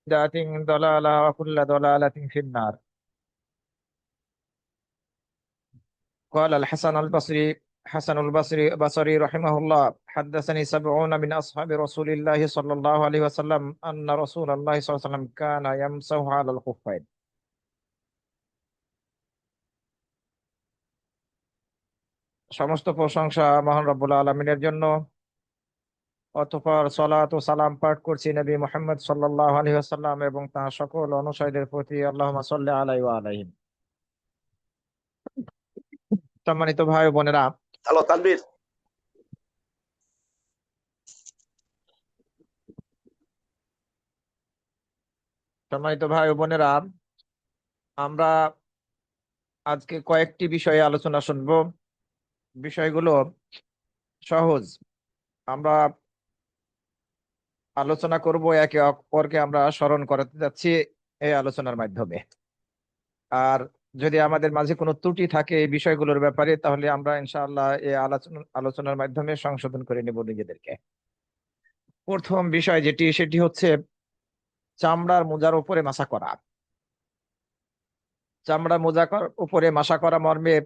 بدعة ضلالة وكل ضلالة في النار. قال حسن البصري رحمه الله: حدثني 70 من أصحاب رسول الله صلى الله عليه وسلم أن رسول الله صلى الله عليه وسلم كان يمسح على الخفين। সমস্ত প্রশংসা মহান রব্বুল আলমিনের জন্য। অতঃপর সালাত ও সালাম পাঠ করছি নবী মুহাম্মদ সাল্লাল্লাহু আলাইহি ওয়াসাল্লাম এবং তাঁর সকল অনুসারীদের প্রতি। আল্লাহুম্মা সাল্লি আলাইহি ওয়া আলাইহিম। সম্মানিত ভাই ও বোনেরা, হ্যালো তানভীর। সম্মানিত ভাই ও বোনেরা, আমরা আজকে কয়েকটি বিষয়ে আলোচনা শুনবো। বিষয়গুলো সহজ। আমরা আলোচনা করব, একে অপরকে আমরা স্মরণ করাতে যাচ্ছি এই আলোচনার মাধ্যমে। আর যদি আমাদের মাঝে কোনো ত্রুটি থাকে এই বিষয়গুলোর ব্যাপারে, তাহলে আমরা ইনশাআল্লাহ এই আলোচনার মাধ্যমে সংশোধন করে নেব নিজেদেরকে। প্রথম বিষয় সেটি হচ্ছে চামড়ার মোজার উপরে মাসা করা। চামড়ার মোজার উপরে মাসা করা মর্মে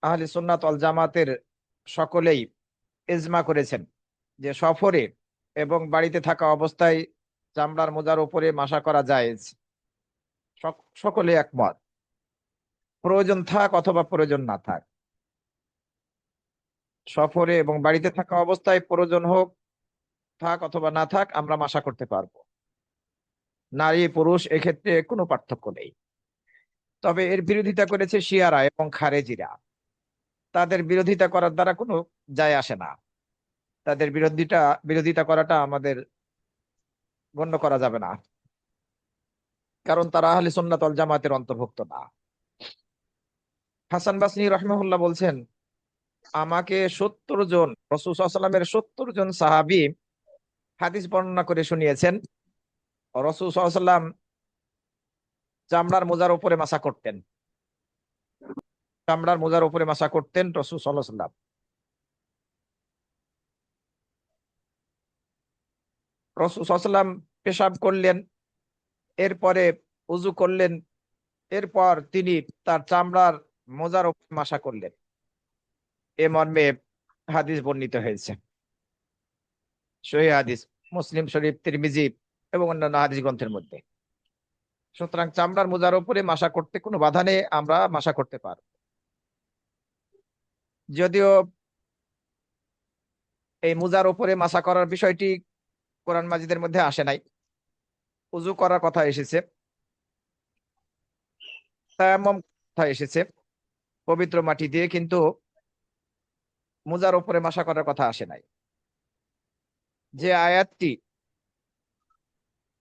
আহলে সুন্নাত ওয়াল জামাতের সকলেই ইজমা করেছেন যে সফরে এবং বাড়িতে থাকা অবস্থায় চামড়ার মোজার উপরে মাসা করা জায়েজ। সকলে একমত, প্রয়োজন থাক অথবা প্রয়োজন না থাক। সফরে এবং বাড়িতে থাকা অবস্থায় প্রয়োজন হোক থাক অথবা না থাক, আমরা মাসা করতে পারবো। নারী পুরুষ এক্ষেত্রে কোনো পার্থক্য নেই। তবে এর বিরোধিতা করেছে শিয়ারা এবং খারেজিরা। তাদের বিরোধিতা করার দ্বারা কোনো যায় আসে না। তাদের বিরোধিতা করাটা আমাদের গণ্য করা যাবে না, কারণ তারা আহলে সুন্নাত ওয়াল জামাতের অন্তর্ভুক্ত না। হাসান বাসরি রাহিমাহুল্লাহ বলছেন, আমাকে 70 জন, রাসূল সাল্লাল্লাহু আলাইহি ওয়াসাল্লামের 70 জন সাহাবী হাদিস বর্ণনা করে শুনিয়েছেন রাসূল সাল্লাল্লাহু আলাইহি ওয়াসাল্লাম চামড়ার মোজার উপরে মাসা করতেন। চামড়ার মোজার উপরে মাসা করতেন রাসূল সাল্লাল্লাহু আলাইহি ওয়াসাল্লাম। রাসূল সাল্লাল্লাহু আলাইহি ওয়াসাল্লাম পেশাব করলেন, এরপরে উযু করলেন, এরপর তিনি তার চামড়ার মোজার উপরে মাসা করলেন। এ মর্মে হাদিস বর্ণিত হয়েছে, সহিহ হাদিস, মুসলিম শরীফ, তিরমিজি এবং অন্যান্য হাদিস গ্রন্থের মধ্যে। সুতরাং চামড়ার মোজার উপরে মাসা করতে কোনো বাধা নেই, আমরা মাসা করতে পারব। যদিও এই মোজার উপরে মাসা করার বিষয়টি কোরআন মাজিদের মধ্যে আসে নাই, উযু করার কথা এসেছে, তায়াম্মুম কথা এসেছে পবিত্র মাটি দিয়ে, কিন্তু মোজার উপরে মাসা করার কথা আসে নাই। যে আয়াতটি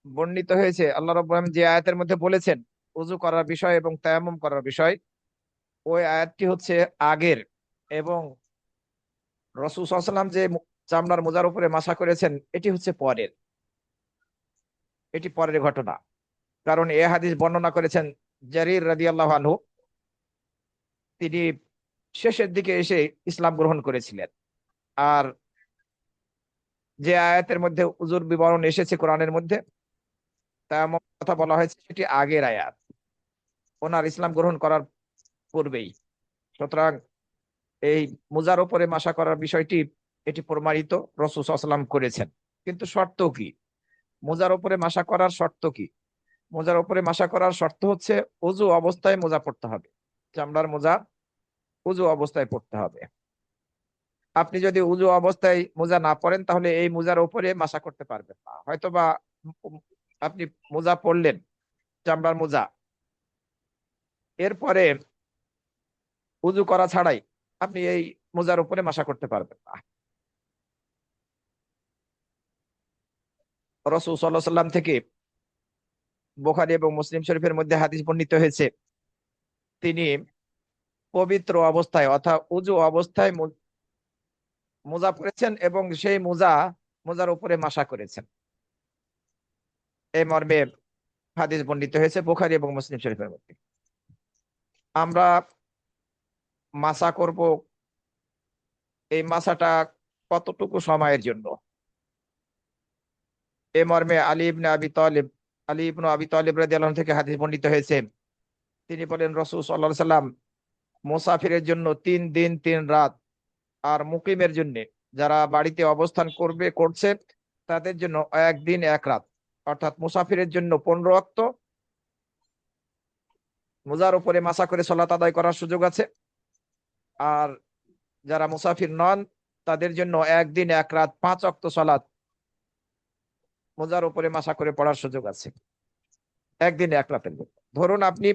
বর্ণিত হয়েছে, আল্লাহ রাব্বুল আলামিন যে আয়াতের মধ্যে বলেছেন উযু করার বিষয় এবং তায়াম্মুম করার বিষয়, ওই আয়াতটি হচ্ছে আগের। এবং রাসূল সাল্লাল্লাহু আলাইহি ওয়াসাল্লাম যে চামড়ার মোজার উপরে মাসা করেছেন, এটি হচ্ছে পরের, এটি পরের ঘটনা। কারণ এ হাদিস বর্ণনা করেছেন জারীর রাদিয়াল্লাহু আনহু। তিনি শেষের দিকে এসে ইসলাম গ্রহণ করেছিলেন। আর যে আয়াতের মধ্যে উযুর বিবরণ এসেছে কোরআনের মধ্যে, তায়াম্মুম কথা বলা হয়েছে, সেটি আগের আয়াত, ওনার ইসলাম গ্রহণ করার পূর্বেই। সুতরাং এই মোজার উপরে মাসা করার বিষয়টি এটি প্রমাণিত, রাসূল সাল্লাল্লাহু আলাইহি ওয়াসাল্লাম করেছেন। কিন্তু শর্ত কি? মোজার উপরে মাসা করার শর্ত কি? মোজার উপরে মাসা করার শর্ত হচ্ছে ওযু অবস্থায় মোজা পড়তে হবে। চামড়ার মোজা ওযু অবস্থায় পড়তে হবে। আপনি যদি ওযু অবস্থায় মোজা না পরেন, তাহলে এই মোজার উপরে মাসা করতে পারবেন না। হয়তোবা উম আপনি মোজা পরলেন, চামড়ার মোজা, এরপরে ওযু করা ছাড়াই আপনি এই মোজার উপরে মাসা করতে পারবেন না। রাসূল সাল্লাল্লাহু আলাইহি ওয়াসাল্লাম থেকে বুখারী এবং মুসলিম শরীফের মধ্যে হাদিস বর্ণিত হয়েছে, তিনি পবিত্র অবস্থায় অর্থাৎ ওযু অবস্থায় মোজা পরেছেন এবং সেই মোজার উপরে মাসা করেছেন। এই মর্মে হাদিস বর্ণিত হয়েছে বুখারী এবং মুসলিম শরীফের মধ্যে। আমরা মাসা করব, এই মাসাটা কতটুকু সময়ের জন্য? এ মর্মে আলী ইবনে আবি তালিব রাদিয়াল্লাহু আনহু থেকে হাদিস বর্ণিত হয়েছে, তিনি বলেন রাসূল সাল্লাল্লাহু আলাইহি সাল্লাম মুসাফিরের জন্য 3 দিন 3 রাত, আর মুকিমের জন্য, যারা বাড়িতে অবস্থান করছে তাদের জন্য 1 দিন 1 রাত, অর্থাৎ মুসাফিরের জন্য 15 ওয়াক্ত, মোজার উপরে মাসা করে সালাত আদায় করার সুযোগ আছে। আর যারা মুসাফির নন তাদের জন্য 1 দিন 1 রাত 5 ওয়াক্ত সালাত মোজার উপরে মাসা করে পড়ার সুযোগ আছে 1 দিন 1 রাতের জন্য। ধরুন আপনি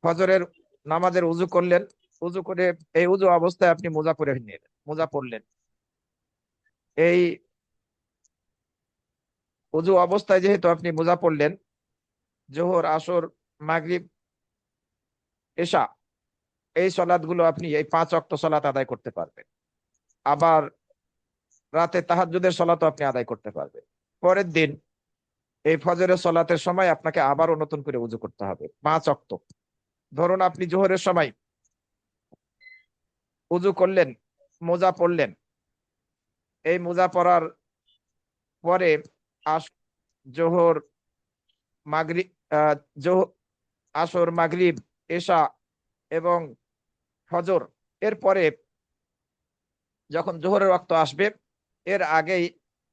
ফজরের নামাজের উযু করলেন, উযু করে এই উযু অবস্থায় আপনি মোজা পরে নিলেন, মোজা পরলেন। এই উযু অবস্থায় যেহেতু আপনি মোজা পরলেন, জোহর, আসর, মাগরিব, এশা, এই সলাৎগুলো আপনি এই 5 ওয়াক্ত সলাত আদায় করতে পারবেন। আবার রাতে তাহাজ্জুদের সলাতও আপনি আদায় করতে পারবেন। পরের দিন এই ফজরের সলাতের সময় আপনাকে আবারও নতুন করে উযু করতে হবে 5 ওয়াক্ত। ধরুন আপনি জোহরের সময় উযু করলেন, মোজা পরলেন, এই মোজা পরার পরে জোহর, মাগরিব, আসর, মাগরিব, এশা এবং ফজর, এরপরে যখন জোহরের ওয়াক্ত আসবে এর আগেই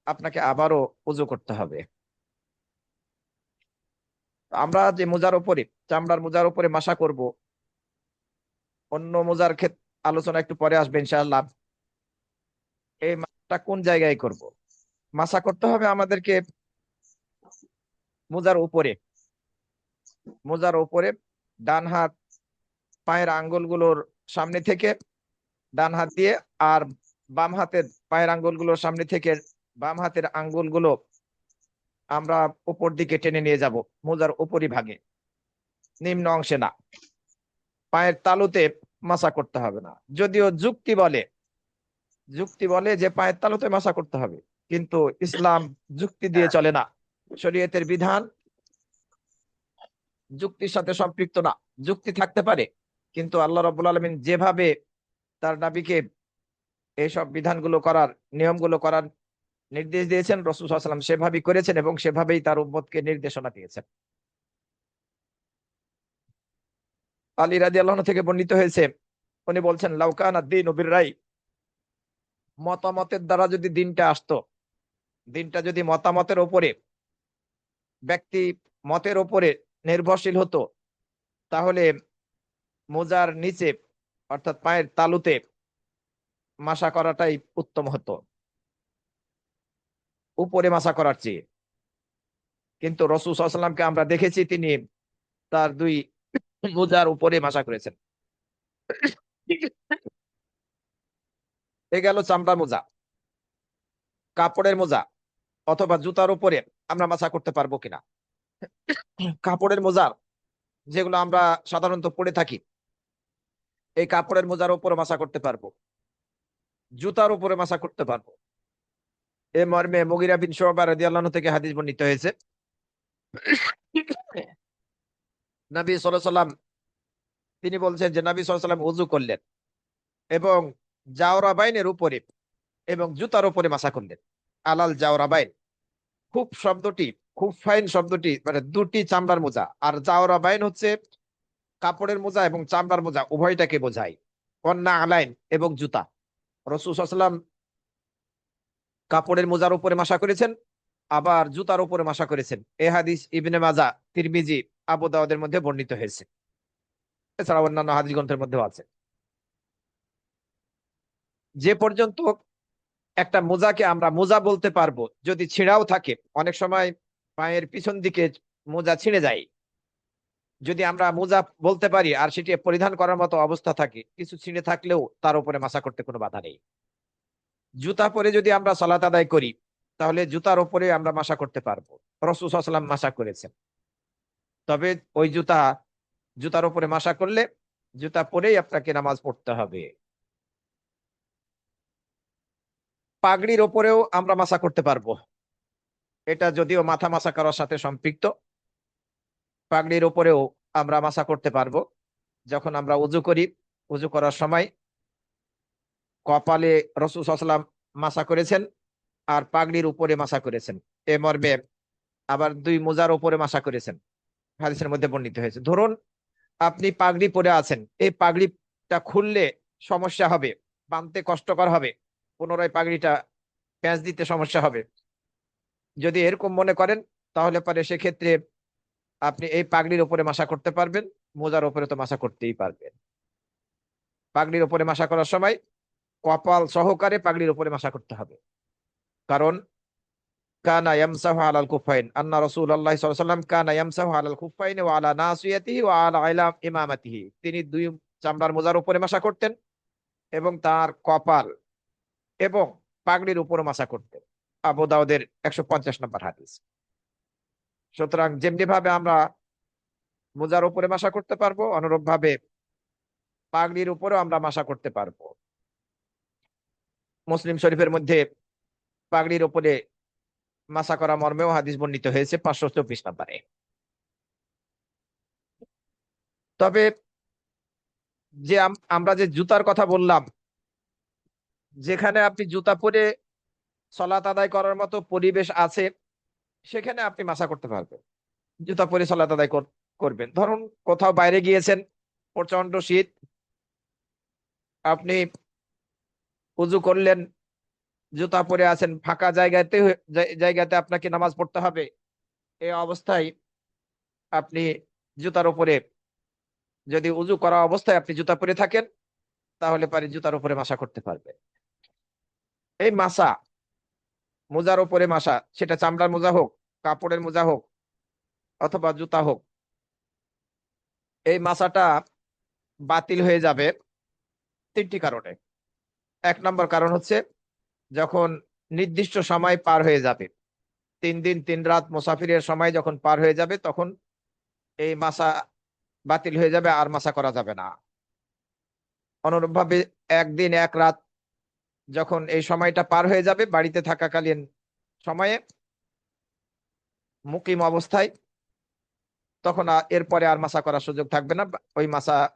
আপনাকে আবারও উযু করতে হবে। আমরা যে মোজার উপরে, চামড়ার মোজার উপরে মাসা করব, অন্য মোজার ক্ষেত্রে আলোচনা একটু পরে আসবে ইনশাআল্লাহ। এই মাসাটা কোন জায়গায় করব? মাসা করতে হবে আমাদেরকে মোজার উপরে, মোজার উপরে ডান হাত পায়ের আঙ্গুলগুলোর সামনে থেকে ডান হাত দিয়ে, আর বাম হাতের পায়ের আঙ্গুলগুলোর সামনে থেকে বাম হাতের আঙ্গুলগুলো আমরা উপর দিকে টেনে নিয়ে যাব, মোজার উপরি ভাগে, নিম্ন অংশে না। পায়ের তালুতে মাসা করতে হবে না, যদিও যুক্তি বলে যে পায়ের তালুতে মাসা করতে হবে, কিন্তু ইসলাম যুক্তি দিয়ে চলে না। শরীয়তের বিধান যুক্তির সাথে সম্পৃক্ত না। যুক্তি থাকতে পারে, কিন্তু আল্লাহ রাব্বুল আলামিন যেভাবে তার নবীকে এইসব বিধানগুলো করার, নিয়মগুলো করার নির্দেশ দিয়েছেন, রাসূল সাল্লাল্লাহু আলাইহি ওয়াসাল্লাম সেভাবেই করেছেন এবং সেভাবেই তার উম্মতকে নির্দেশনা দিয়েছেন। আলী রাদিয়াল্লাহু আনহু থেকে বর্ণিত হয়েছে, উনি বলছেন লাউকানা দ্বীনু বির-রাই, মতামতের দ্বারা যদি দিনটা আসতো, দিনটা যদি মতামতের উপরে, ব্যক্তি মতের উপরে নির্ভরশীল হতো, তাহলে মোজার নিচে অর্থাৎ পায়ের তালুতে মাসা করাটাই উত্তম হতো উপরে মাসা করার চেয়ে। কিন্তু রাসূল সাল্লাল্লাহু আলাইহি ওয়াসাল্লামকে আমরা দেখেছি তিনি তার 2 মোজার উপরে মাসা করেছেন। এ গেল চামড়ার মোজা। কাপড়ের মোজা অথবা জুতার উপরে আমরা মাসা করতে পারবো কিনা? কাপড়ের মোজা যেগুলো আমরা সাধারণত পরে থাকি, এই কাপড়ের মোজার উপরে মাসা করতে পারবো, জুতার উপরে মাসা করতে পারবো। এ মর্মে মুগিরা বিন শুবা রাদিয়াল্লাহু আনহু থেকে হাদিস বর্ণিত হয়েছে, নবী সাল্লাল্লাহু আলাইহি ওয়াসাল্লাম তিনি বলছেন যে নবী সাল্লাল্লাহু আলাইহি ওয়াসাল্লাম ওযু করলেন এবং জাওরাবাইনের উপরে এবং জুতার উপরে মাসা করলেন। আলাল জাওরাবাইন, খুব শব্দটি, খুব ফাইন শব্দটি, মানে 2টি চামড়ার মোজা। আর জাওরাবাইন হচ্ছে কাপড়ের মোজা এবং চামড়ার মোজা উভয়টাকে বোঝায়। কন্যা আলাইন এবং জুতা। রাসূল সাল্লাল্লাহু আলাইহি ওয়াসাল্লাম কাপড়ের মোজার উপরে মাসা করেছেন, আবার জুতার উপরে মাসা করেছেন। এই হাদিস ইবনে মাজাহ, তিরমিজি, আবু দাউদের মধ্যে বর্ণিত হয়েছে। এছাড়া অন্যান্য হাদিস গ্রন্থের মধ্যেও আছে। যে পর্যন্ত একটা মোজাকে আমরা মোজা বলতে পারবো, যদি ছিঁড়াও থাকে, অনেক সময় পায়ের পিছন দিকে মোজা ছিঁড়ে যায়, যদি আমরা মোজা বলতে পারি আর সেটি পরিধান করার মতো অবস্থা থাকে, কিছু ছিঁড়ে থাকলেও তার উপরে মাসা করতে কোনো বাধা নেই। জুতা পরে যদি আমরা সালাত আদায় করি, তাহলে জুতার উপরে আমরা মাসা করতে পারবো। রাসূল সাল্লাল্লাহু আলাইহি ওয়াসাল্লাম মাসা করেছেন। তবে ওই জুতার উপরে মাসা করলে জুতা পরেই আপনাকে নামাজ পড়তে হবে। পাগড়ির ওপরেও আমরা মাসা করতে পারবো, এটা যদিও মাথা মাসা করার সাথে সম্পৃক্ত। পাগড়ির ওপরেও আমরা মাসা করতে পারবো। যখন আমরা উযু করি, উযু করার সময় কপালে রাসূল সাল্লাল্লাহু আলাইহি ওয়াসাল্লাম মাসা করেছেন, আর পাগড়ির উপরে মাসা করেছেন, এ মর্মে আবার 2 মোজার উপরে মাসা করেছেন, হাদিসের মধ্যে বর্ণিত হয়েছে। ধরুন আপনি পাগড়ি পরে আছেন, এই পাগড়িটা খুললে সমস্যা হবে, বাঁধতে কষ্টকর হবে, পুনরায় পাগড়িটা প্যাঁচ দিতে সমস্যা হবে, যদি এরকম মনে করেন তাহলে পরে সেক্ষেত্রে আপনি এই পাগড়ির উপরে মাসা করতে পারবেন, মোজার উপরে তো মাসা করতেই পারবেন। পাগড়ির উপরে মাসা করার সময় কপাল সহকারে পাগড়ির উপরে মাসা করতে হবে, কারণ কানা ইয়ামসাহু আলাল কুফাইন, আন্না রাসূলুল্লাহ সাল্লাল্লাহু আলাইহি ওয়াসাল্লাম কানা ইয়ামসাহু আলাল কুফাইন ওয়া আলা নাসিয়াতিহি ওয়া আলা ইমামাতিহি। তিনি 2 চামড়ার মোজার উপরে মাসা করতেন এবং তার কপাল এবং পাগড়ির উপরে মাসা করতেন। আবু দাউদের 150 নম্বর হাদিস। সুতরাং যেমনি ভাবে আমরা মোজার উপরে মাসা করতে পারবো, অনুরূপ ভাবে পাগড়ির উপরেও আমরা মাসা করতে পারবো। মুসলিম শরীফের মধ্যে পাগড়ির উপরে মাসা করা মর্মেও হাদিস বর্ণিত হয়েছে 524 নম্বরে। তবে যে আমরা যে জুতার কথা বললাম, যেখানে আপনি জুতা পরে সলাত আদায় করার মতো পরিবেশ আছে, সেখানে আপনি মাসা করতে পারবেন, জুতা পরে সলাত আদায় করবেন। ধরুন কোথাও বাইরে গিয়েছেন, প্রচন্ড শীত, আপনি উজু করলেন, জুতা পরে আছেন, ফাঁকা জায়গাতে আপনাকে নামাজ পড়তে হবে, এই অবস্থায় আপনি জুতার উপরে, যদি উজু করা অবস্থায় আপনি জুতা পরে থাকেন, তাহলে পারে জুতার উপরে মাসা করতে পারবেন। এই মাসা, মোজার উপরে মাসা, সেটা চামড়ার মোজা হোক, কাপড়ের মোজা হোক, অথবা জুতা হোক, এই মাসাটা বাতিল হয়ে যাবে 3টি কারণে। 1 নম্বর কারণ হচ্ছে, যখন নির্দিষ্ট সময় পার হয়ে যাবে, 3 দিন 3 রাত মুসাফিরের সময় যখন পার হয়ে যাবে, তখন এই মাসা বাতিল হয়ে যাবে, আর মাসা করা যাবে না। অনুরূপ ভাবে 1 দিন 1 রাত যখন এই সময়টা পার হয়ে যাবে, বাড়িতে থাকাকালীন সময়ে মুকিম অবস্থায়, তখন এরপরে আর মাসা করার সুযোগ থাকবে না, ওই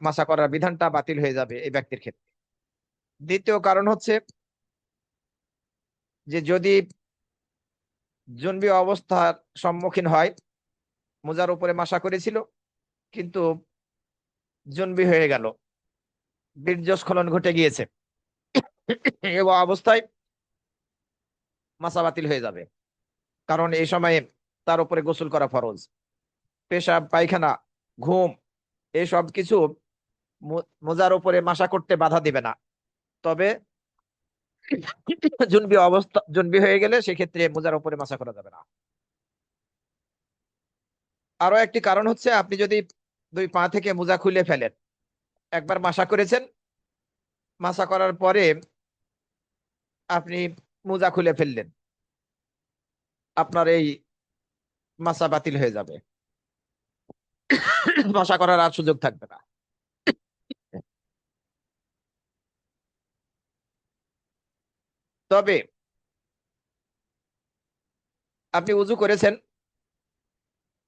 মাসা করার বিধানটা বাতিল হয়ে যাবে এই ব্যক্তির ক্ষেত্রে। দ্বিতীয় কারণ হচ্ছে যে, যদি জুনবি অবস্থার সম্মুখীন হয়, মোজার উপরে মাসা করেছিল কিন্তু জুনবি হয়ে গেল, বীর্যস্খলন ঘটে গিয়েছে, এই অবস্থায় মাসা বাতিল হয়ে যাবে, কারণ এই সময়ে তার উপরে গোসল করা ফরজ। পেশাব পায়খানা, ঘুম, এই সব কিছু মোজার উপরে মাসা করতে বাধা দিবে না। তবে জুনবি হয়ে গেলে সেক্ষেত্রে মোজার উপরে মাসা করা যাবে না। আরো একটি কারণ হচ্ছে, আপনি যদি 2 পা থেকে মোজা খুলে ফেলেন, একবার মাসা করেছেন, মাসা করার পরে আপনি মোজা খুলে ফেললেন, আপনার এই মাসা বাতিল হয়ে যাবে, মাসা করার আর সুযোগ থাকবে না। তবে আপনি উজু করেছেন,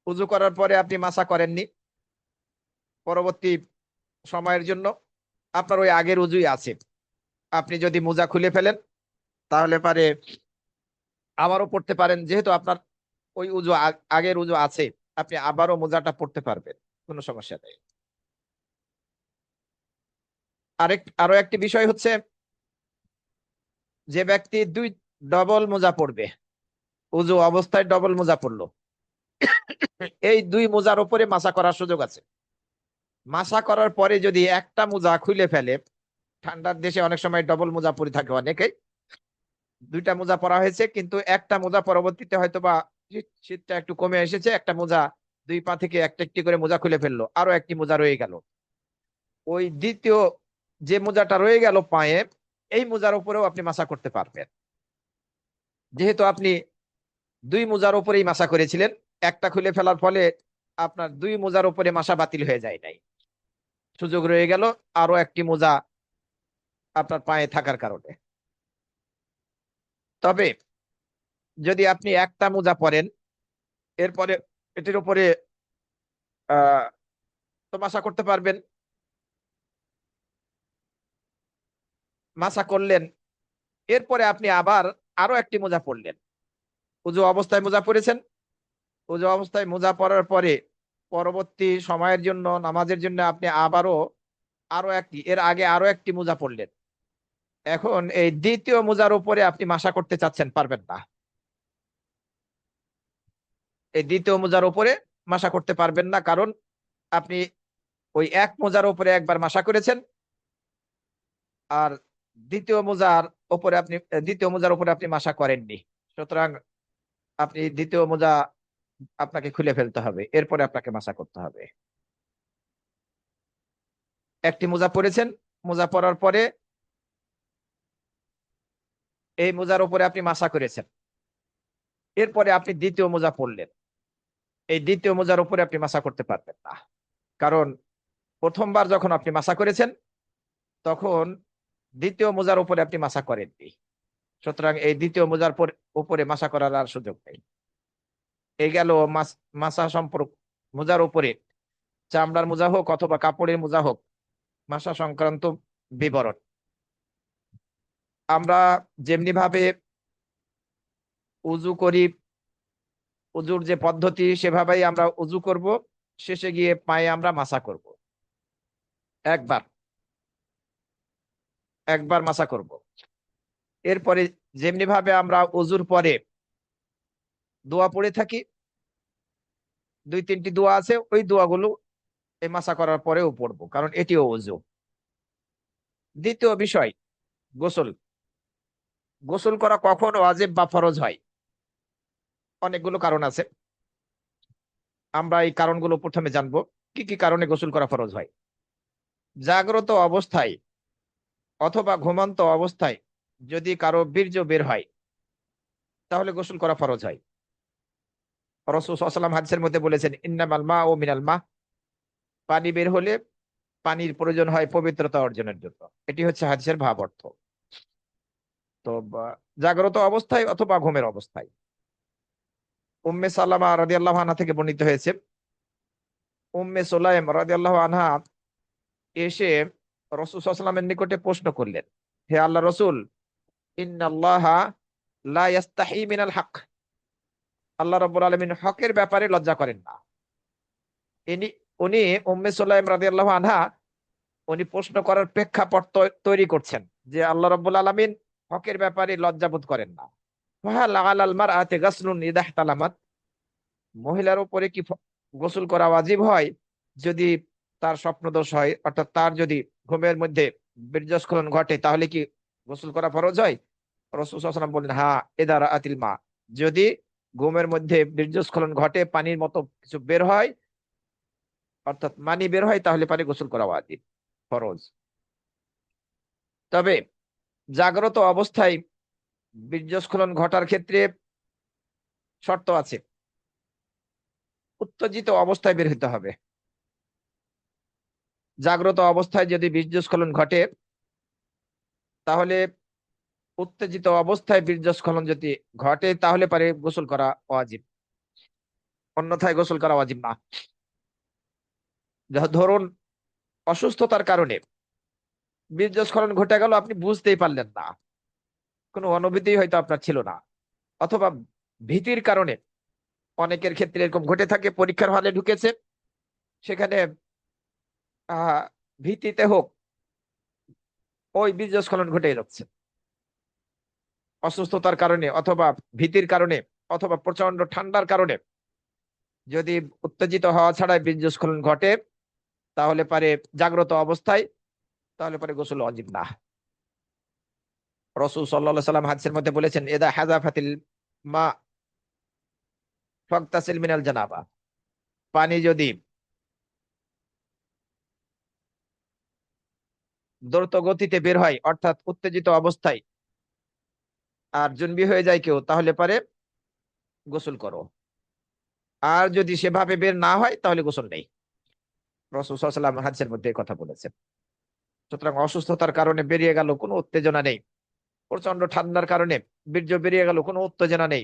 উজু করার পরে আপনি মাসা করেননি, পরবর্তী সময়ের জন্য আপনার ওই আগের উজুই আছে, আপনি যদি মোজা খুলে ফেলেন তাহলে পারে আবারও পড়তে পারেন, যেহেতু আপনার ওই উজু আগের উজু আছে, আপনি আবারও মোজাটা পড়তে পারবেন, কোনো সমস্যা নেই। আরো একটি বিষয় হচ্ছে, যে ব্যক্তি 2 ডবল মোজা পড়বে, উজু অবস্থায় ডবল মোজা পড়লো, এই 2 মোজার উপরে মাসা করার সুযোগ আছে। মাসা করার পরে যদি একটা মোজা খুলে ফেলে, ঠান্ডার দেশে অনেক সময় ডবল মোজা পরে থাকে অনেকেই, 2টা মোজা পরা হয়েছে কিন্তু একটা মোজা পরবর্তীতে হয়তো বা শীতটা একটু কমে এসেছে, একটা মোজা 2 পা থেকে একটা একটি করে মোজা খুলে ফেললো, আরো একটি মোজা রয়ে গেল, ওই দ্বিতীয় যে মোজাটা রয়ে গেল পায়ে, এই মোজার উপরেও আপনি মাসা করতে পারবেন, যেহেতু আপনি 2 মোজার উপরেই মাসা করেছিলেন, একটা খুলে ফেলার ফলে আপনার 2 মোজার উপরে মাসা বাতিল হয়ে যায় নাই, সুযোগ রয়ে গেল আরো একটি মোজা আপনার পায়ে থাকার কারণে। তবে যদি আপনি একটা মোজা পরেন, এরপরে এটির উপরে আহ তো মাসা করতে পারবেন, মাসা করলেন, এরপরে আপনি আবার আরো একটি মোজা পরলেন। উযু অবস্থায় মোজা পরেছেন, উযু অবস্থায় মোজা পরার পরে পরবর্তী সময়ের জন্য নামাজের জন্য আপনি আরো একটি, এর আগে আরো একটি মোজা পরলেন। এখন এই দ্বিতীয় মোজার উপরে আপনি মাসা করতে চাচ্ছেন, পারবেন না। এই দ্বিতীয় মোজার উপরে মাসা করতে পারবেন না, কারণ আপনি ওই এক মোজার উপরে একবার মাসা করেছেন, আর দ্বিতীয় মোজার উপরে আপনি মাসা করেননি। সুতরাং আপনি দ্বিতীয় মোজা আপনাকে খুলে ফেলতে হবে, এরপরে আপনাকে মাসা করতে হবে। একটি মোজা পরেছেন, মোজা পরার পরে এই মোজার উপরে আপনি মাসা করেছেন, এরপরে আপনি দ্বিতীয় মোজা পরলেন। এই দ্বিতীয় মোজার উপরে আপনি মাসা করতে পারবেন না, কারণ প্রথমবার যখন আপনি মাসা করেছেন তখন দ্বিতীয় মোজার উপরে আপনি মাসা করেননি। সুতরাং এই দ্বিতীয় মোজার উপরে মাসা করার আর সুযোগ নেই। এই গেল মাসা সম্পর্ক, মোজার উপরে, চামড়ার মোজা হোক অথবা কাপড়ের মোজা হোক, মাসা সংক্রান্ত বিবরণ। আমরা যেমনি ভাবে উজু করি, উজুর যে পদ্ধতি সেভাবেই আমরা উজু করব, শেষে গিয়ে পায়ে আমরা মাসা করব। একবার একবার মাসা করব। এরপরে যেমনি ভাবে আমরা উজুর পরে দোয়া পড়ে থাকি, দুই তিনটি দোয়া আছে, ওই দোয়াগুলো এই মাসা করার পরেও পড়বো, কারণ এটিও ওযু। দ্বিতীয় বিষয়, গোসল। গোসল করা কখন ওয়াজিব বা ফরজ হয়? অনেকগুলো কারণ আছে, আমরা এই কারণগুলো প্রথমে জানবো। কি কি কারণে গোসল করা ফরজ হয়? জাগ্রত অবস্থায় অথবা ঘুমন্ত অবস্থায় যদি কারো বীর্য বের হয় তাহলে গোসল করা ফরজ হয়। রাসূল সাল্লাল্লাহু আলাইহি ওয়াসাল্লাম হাদিসের মধ্যে বলেছেন, ইন্নামাল মাউ মিনাল মা, পানি বের হলে পানির প্রয়োজন হয় পবিত্রতা অর্জনের জন্য। এটি হচ্ছে হাদিসের ভাব অর্থ। তো জাগ্রত অবস্থায় অথবা ঘুমের অবস্থায়। উম্মে সালামা রাদিয়াল্লাহু আনহা থেকে বর্ণিত হয়েছে, উম্মে সুলাইম রাদিয়াল্লাহু আনহা এসে রাসূল সাল্লাল্লাহু আলাইহি ওয়াসাল্লামের নিকটে প্রশ্ন করলেন, হে আল্লাহ রাসূল, ইন্নাল্লাহা লা ইয়াস্তাহি মিনাল হক, আল্লাহ রাব্বুল আলামিন হকের ব্যাপারে লজ্জা করেন না। ইনি উনি উম্মে সুলাইম রাদিয়াল্লাহু আনহা উনি প্রশ্ন করার প্রেক্ষাপট তৈরি করছেন যে আল্লাহ রাব্বুল আলামিন হকের ব্যাপারে লজ্জা বোধ করেন না। ফাহাল আলাল মারআতি গাসলুন ইযা ইহতালামাত, মহিলার উপরে কি গোসল করা ওয়াজিব হয় যদি তার স্বপ্নদোষ হয়, অর্থাৎ তার যদি ঘুমের মধ্যে বীর্যস্খলন ঘটে তাহলে কি গোসল করা ফরজ হয়? রাসূল সাল্লাল্লাহু আলাইহি ওয়াসাল্লাম বললেন, হ্যাঁ, ইযা রাআতিল মা, যদি ঘুমের মধ্যে বীর্যস্খলন ঘটে, পানির মতো কিছু বের হয়, অর্থাৎ মানি বের হয়, তাহলে পানি গোসল করা ওয়াজিব, ফরজ। তবে জাগ্রত অবস্থায় বীর্যস্খলন ঘটার ক্ষেত্রে শর্ত আছে। উত্তেজিত অবস্থায় বের হতে হবে। জাগ্রত অবস্থায় যদি বীর্যস্খলন ঘটে তাহলে, উত্তেজিত অবস্থায় বীর্যস্খলন যদি ঘটে তাহলে পারে গোসল করা ওয়াজিব, অন্যথায় গোসল করা ওয়াজিব না। ধরুন অসুস্থতার কারণে বীর্যস্খলন ঘটে গেল, আপনি বুঝতেই পারলেন না, কোনো অনুভূতি হয়তো আপনার ছিল না, অথবা ভীতির কারণে, অনেকের ক্ষেত্রে এরকম ঘটে থাকে, পরীক্ষার হলে ঢুকেছে, সেখানে আহ ভীতিতে হোক ওই বীর্যস্খলন ঘটে যাচ্ছে, অসুস্থতার কারণে অথবা ভীতির কারণে অথবা প্রচন্ড ঠান্ডার কারণে যদি উত্তেজিত হওয়া ছাড়াই বীর্যস্খলন ঘটে তাহলে পারে জাগ্রত অবস্থায়, তাহলে পারে গোসল ওয়াজিব না। রাসূল সাল্লাল্লাহু আলাইহি ওয়াসাল্লাম হাদিসের মধ্যে বলেছেন, ইদা হাযাফাতিল মা ফাগতাসিল মিনাল জানাবা, পানি যদি দ্রুত গতিতে বের হয়, অর্থাৎ উত্তেজিত অবস্থায়, আর জুনবি হয়ে যায় কেউ, তাহলে পারে গোসল করো। আর যদি সেভাবে বের না হয় তাহলে গোসল নেই। রাসূল সাল্লাল্লাহু আলাইহি ওয়াসাল্লাম হাদিসের মধ্যে কথা বলেছেন। সুতরাং অসুস্থতার কারণে বেরিয়ে গেল, কোনো উত্তেজনা নেই। প্রচন্ড ঠান্ডার কারণে বীর্য বেরিয়ে গেল, কোনো উত্তেজনা নেই।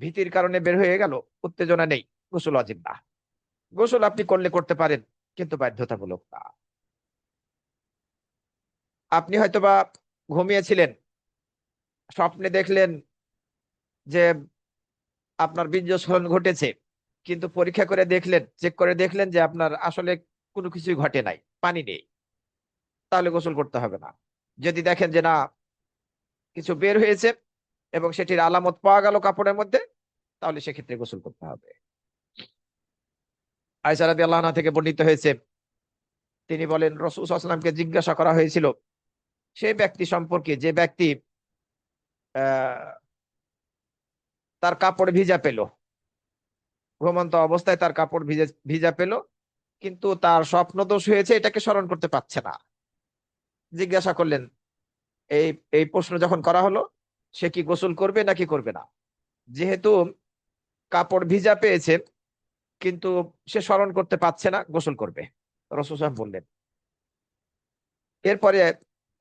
ভীতির কারণে বের হয়ে গেল, উত্তেজনা নেই, গোসল ওয়াজিব না। গোসল আপনি করলে করতে পারেন, কিন্তু বাধ্যতামূলক না। আপনি হয়তোবা ঘুমিয়েছিলেন, স্বপ্নে দেখলেন যে আপনার বীর্যস্খলন ঘটেছে, কিন্তু পরীক্ষা করে দেখলেন, চেক করে দেখলেন যে আপনার আসলে কোনো কিছুই ঘটে নাই, পানি নেই, তাহলে গোসল করতে হবে না। যদি দেখেন যে না, কিছু বের হয়েছে এবং সেটির আলামত পাওয়া গেল কাপড়ের মধ্যে, তাহলে সেক্ষেত্রে গোসল করতে হবে। আয়েশা রাদিয়াল্লাহু আনহা থেকে বর্ণিত হয়েছে, তিনি বলেন রাসূল সাল্লাল্লাহু আলাইহি ওয়াসাল্লামকে জিজ্ঞাসা করা হয়েছিল সেই ব্যক্তি সম্পর্কে যে ব্যক্তি আহ তার কাপড় ভিজা পেল, ঘুমন্ত অবস্থায় তার কাপড় ভিজা ভিজা পেল, কিন্তু তার স্বপ্নদোষ হয়েছে, এটাকে স্মরণ করতে পারছে না। জিজ্ঞাসা করলেন, এই এই প্রশ্ন যখন করা হলো, সে কি গোসল করবে নাকি করবে না? যেহেতু কাপড় ভিজা পেয়েছে কিন্তু সে স্মরণ করতে পারছে না, গোসল করবে, রাসূল সাহেব বললেন। এরপরে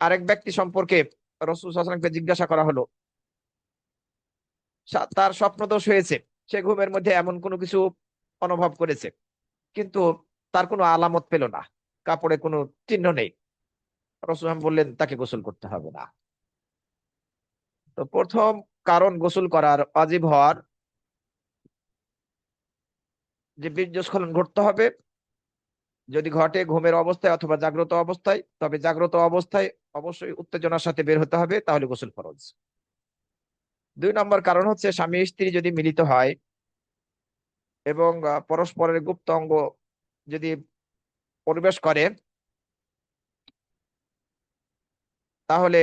আরেক ব্যক্তি সম্পর্কে রাসূল সাল্লাল্লাহু আলাইহি ওয়াসাল্লামকে জিজ্ঞাসা করা হলো, তার স্বপ্নদোষ হয়েছে, সে ঘুমের মধ্যে এমন কোনো কিছু অনুভব করেছে, কিন্তু তার কোনো আলামত পেল না, কাপড়ে কোনো চিহ্ন নেই। রাসূল সাল্লাল্লাহু আলাইহি ওয়াসাল্লাম বললেন তাকে গোসল করতে হবে না। তো প্রথম কারণ গোসল করার ওয়াজিব হওয়ার, যে বীর্যস্খলন ঘটতে হবে, যদি ঘটে ঘুমের অবস্থায় অথবা জাগ্রত অবস্থায়, তবে জাগ্রত অবস্থায় অবশ্যই উত্তেজনার সাথে বের হতে হবে, তাহলে গোসল ফরজ। 2 নম্বর কারণ হচ্ছে স্বামী স্ত্রী যদি মিলিত হয় এবং পরস্পরের গুপ্ত অঙ্গ যদি প্রবেশ করে, তাহলে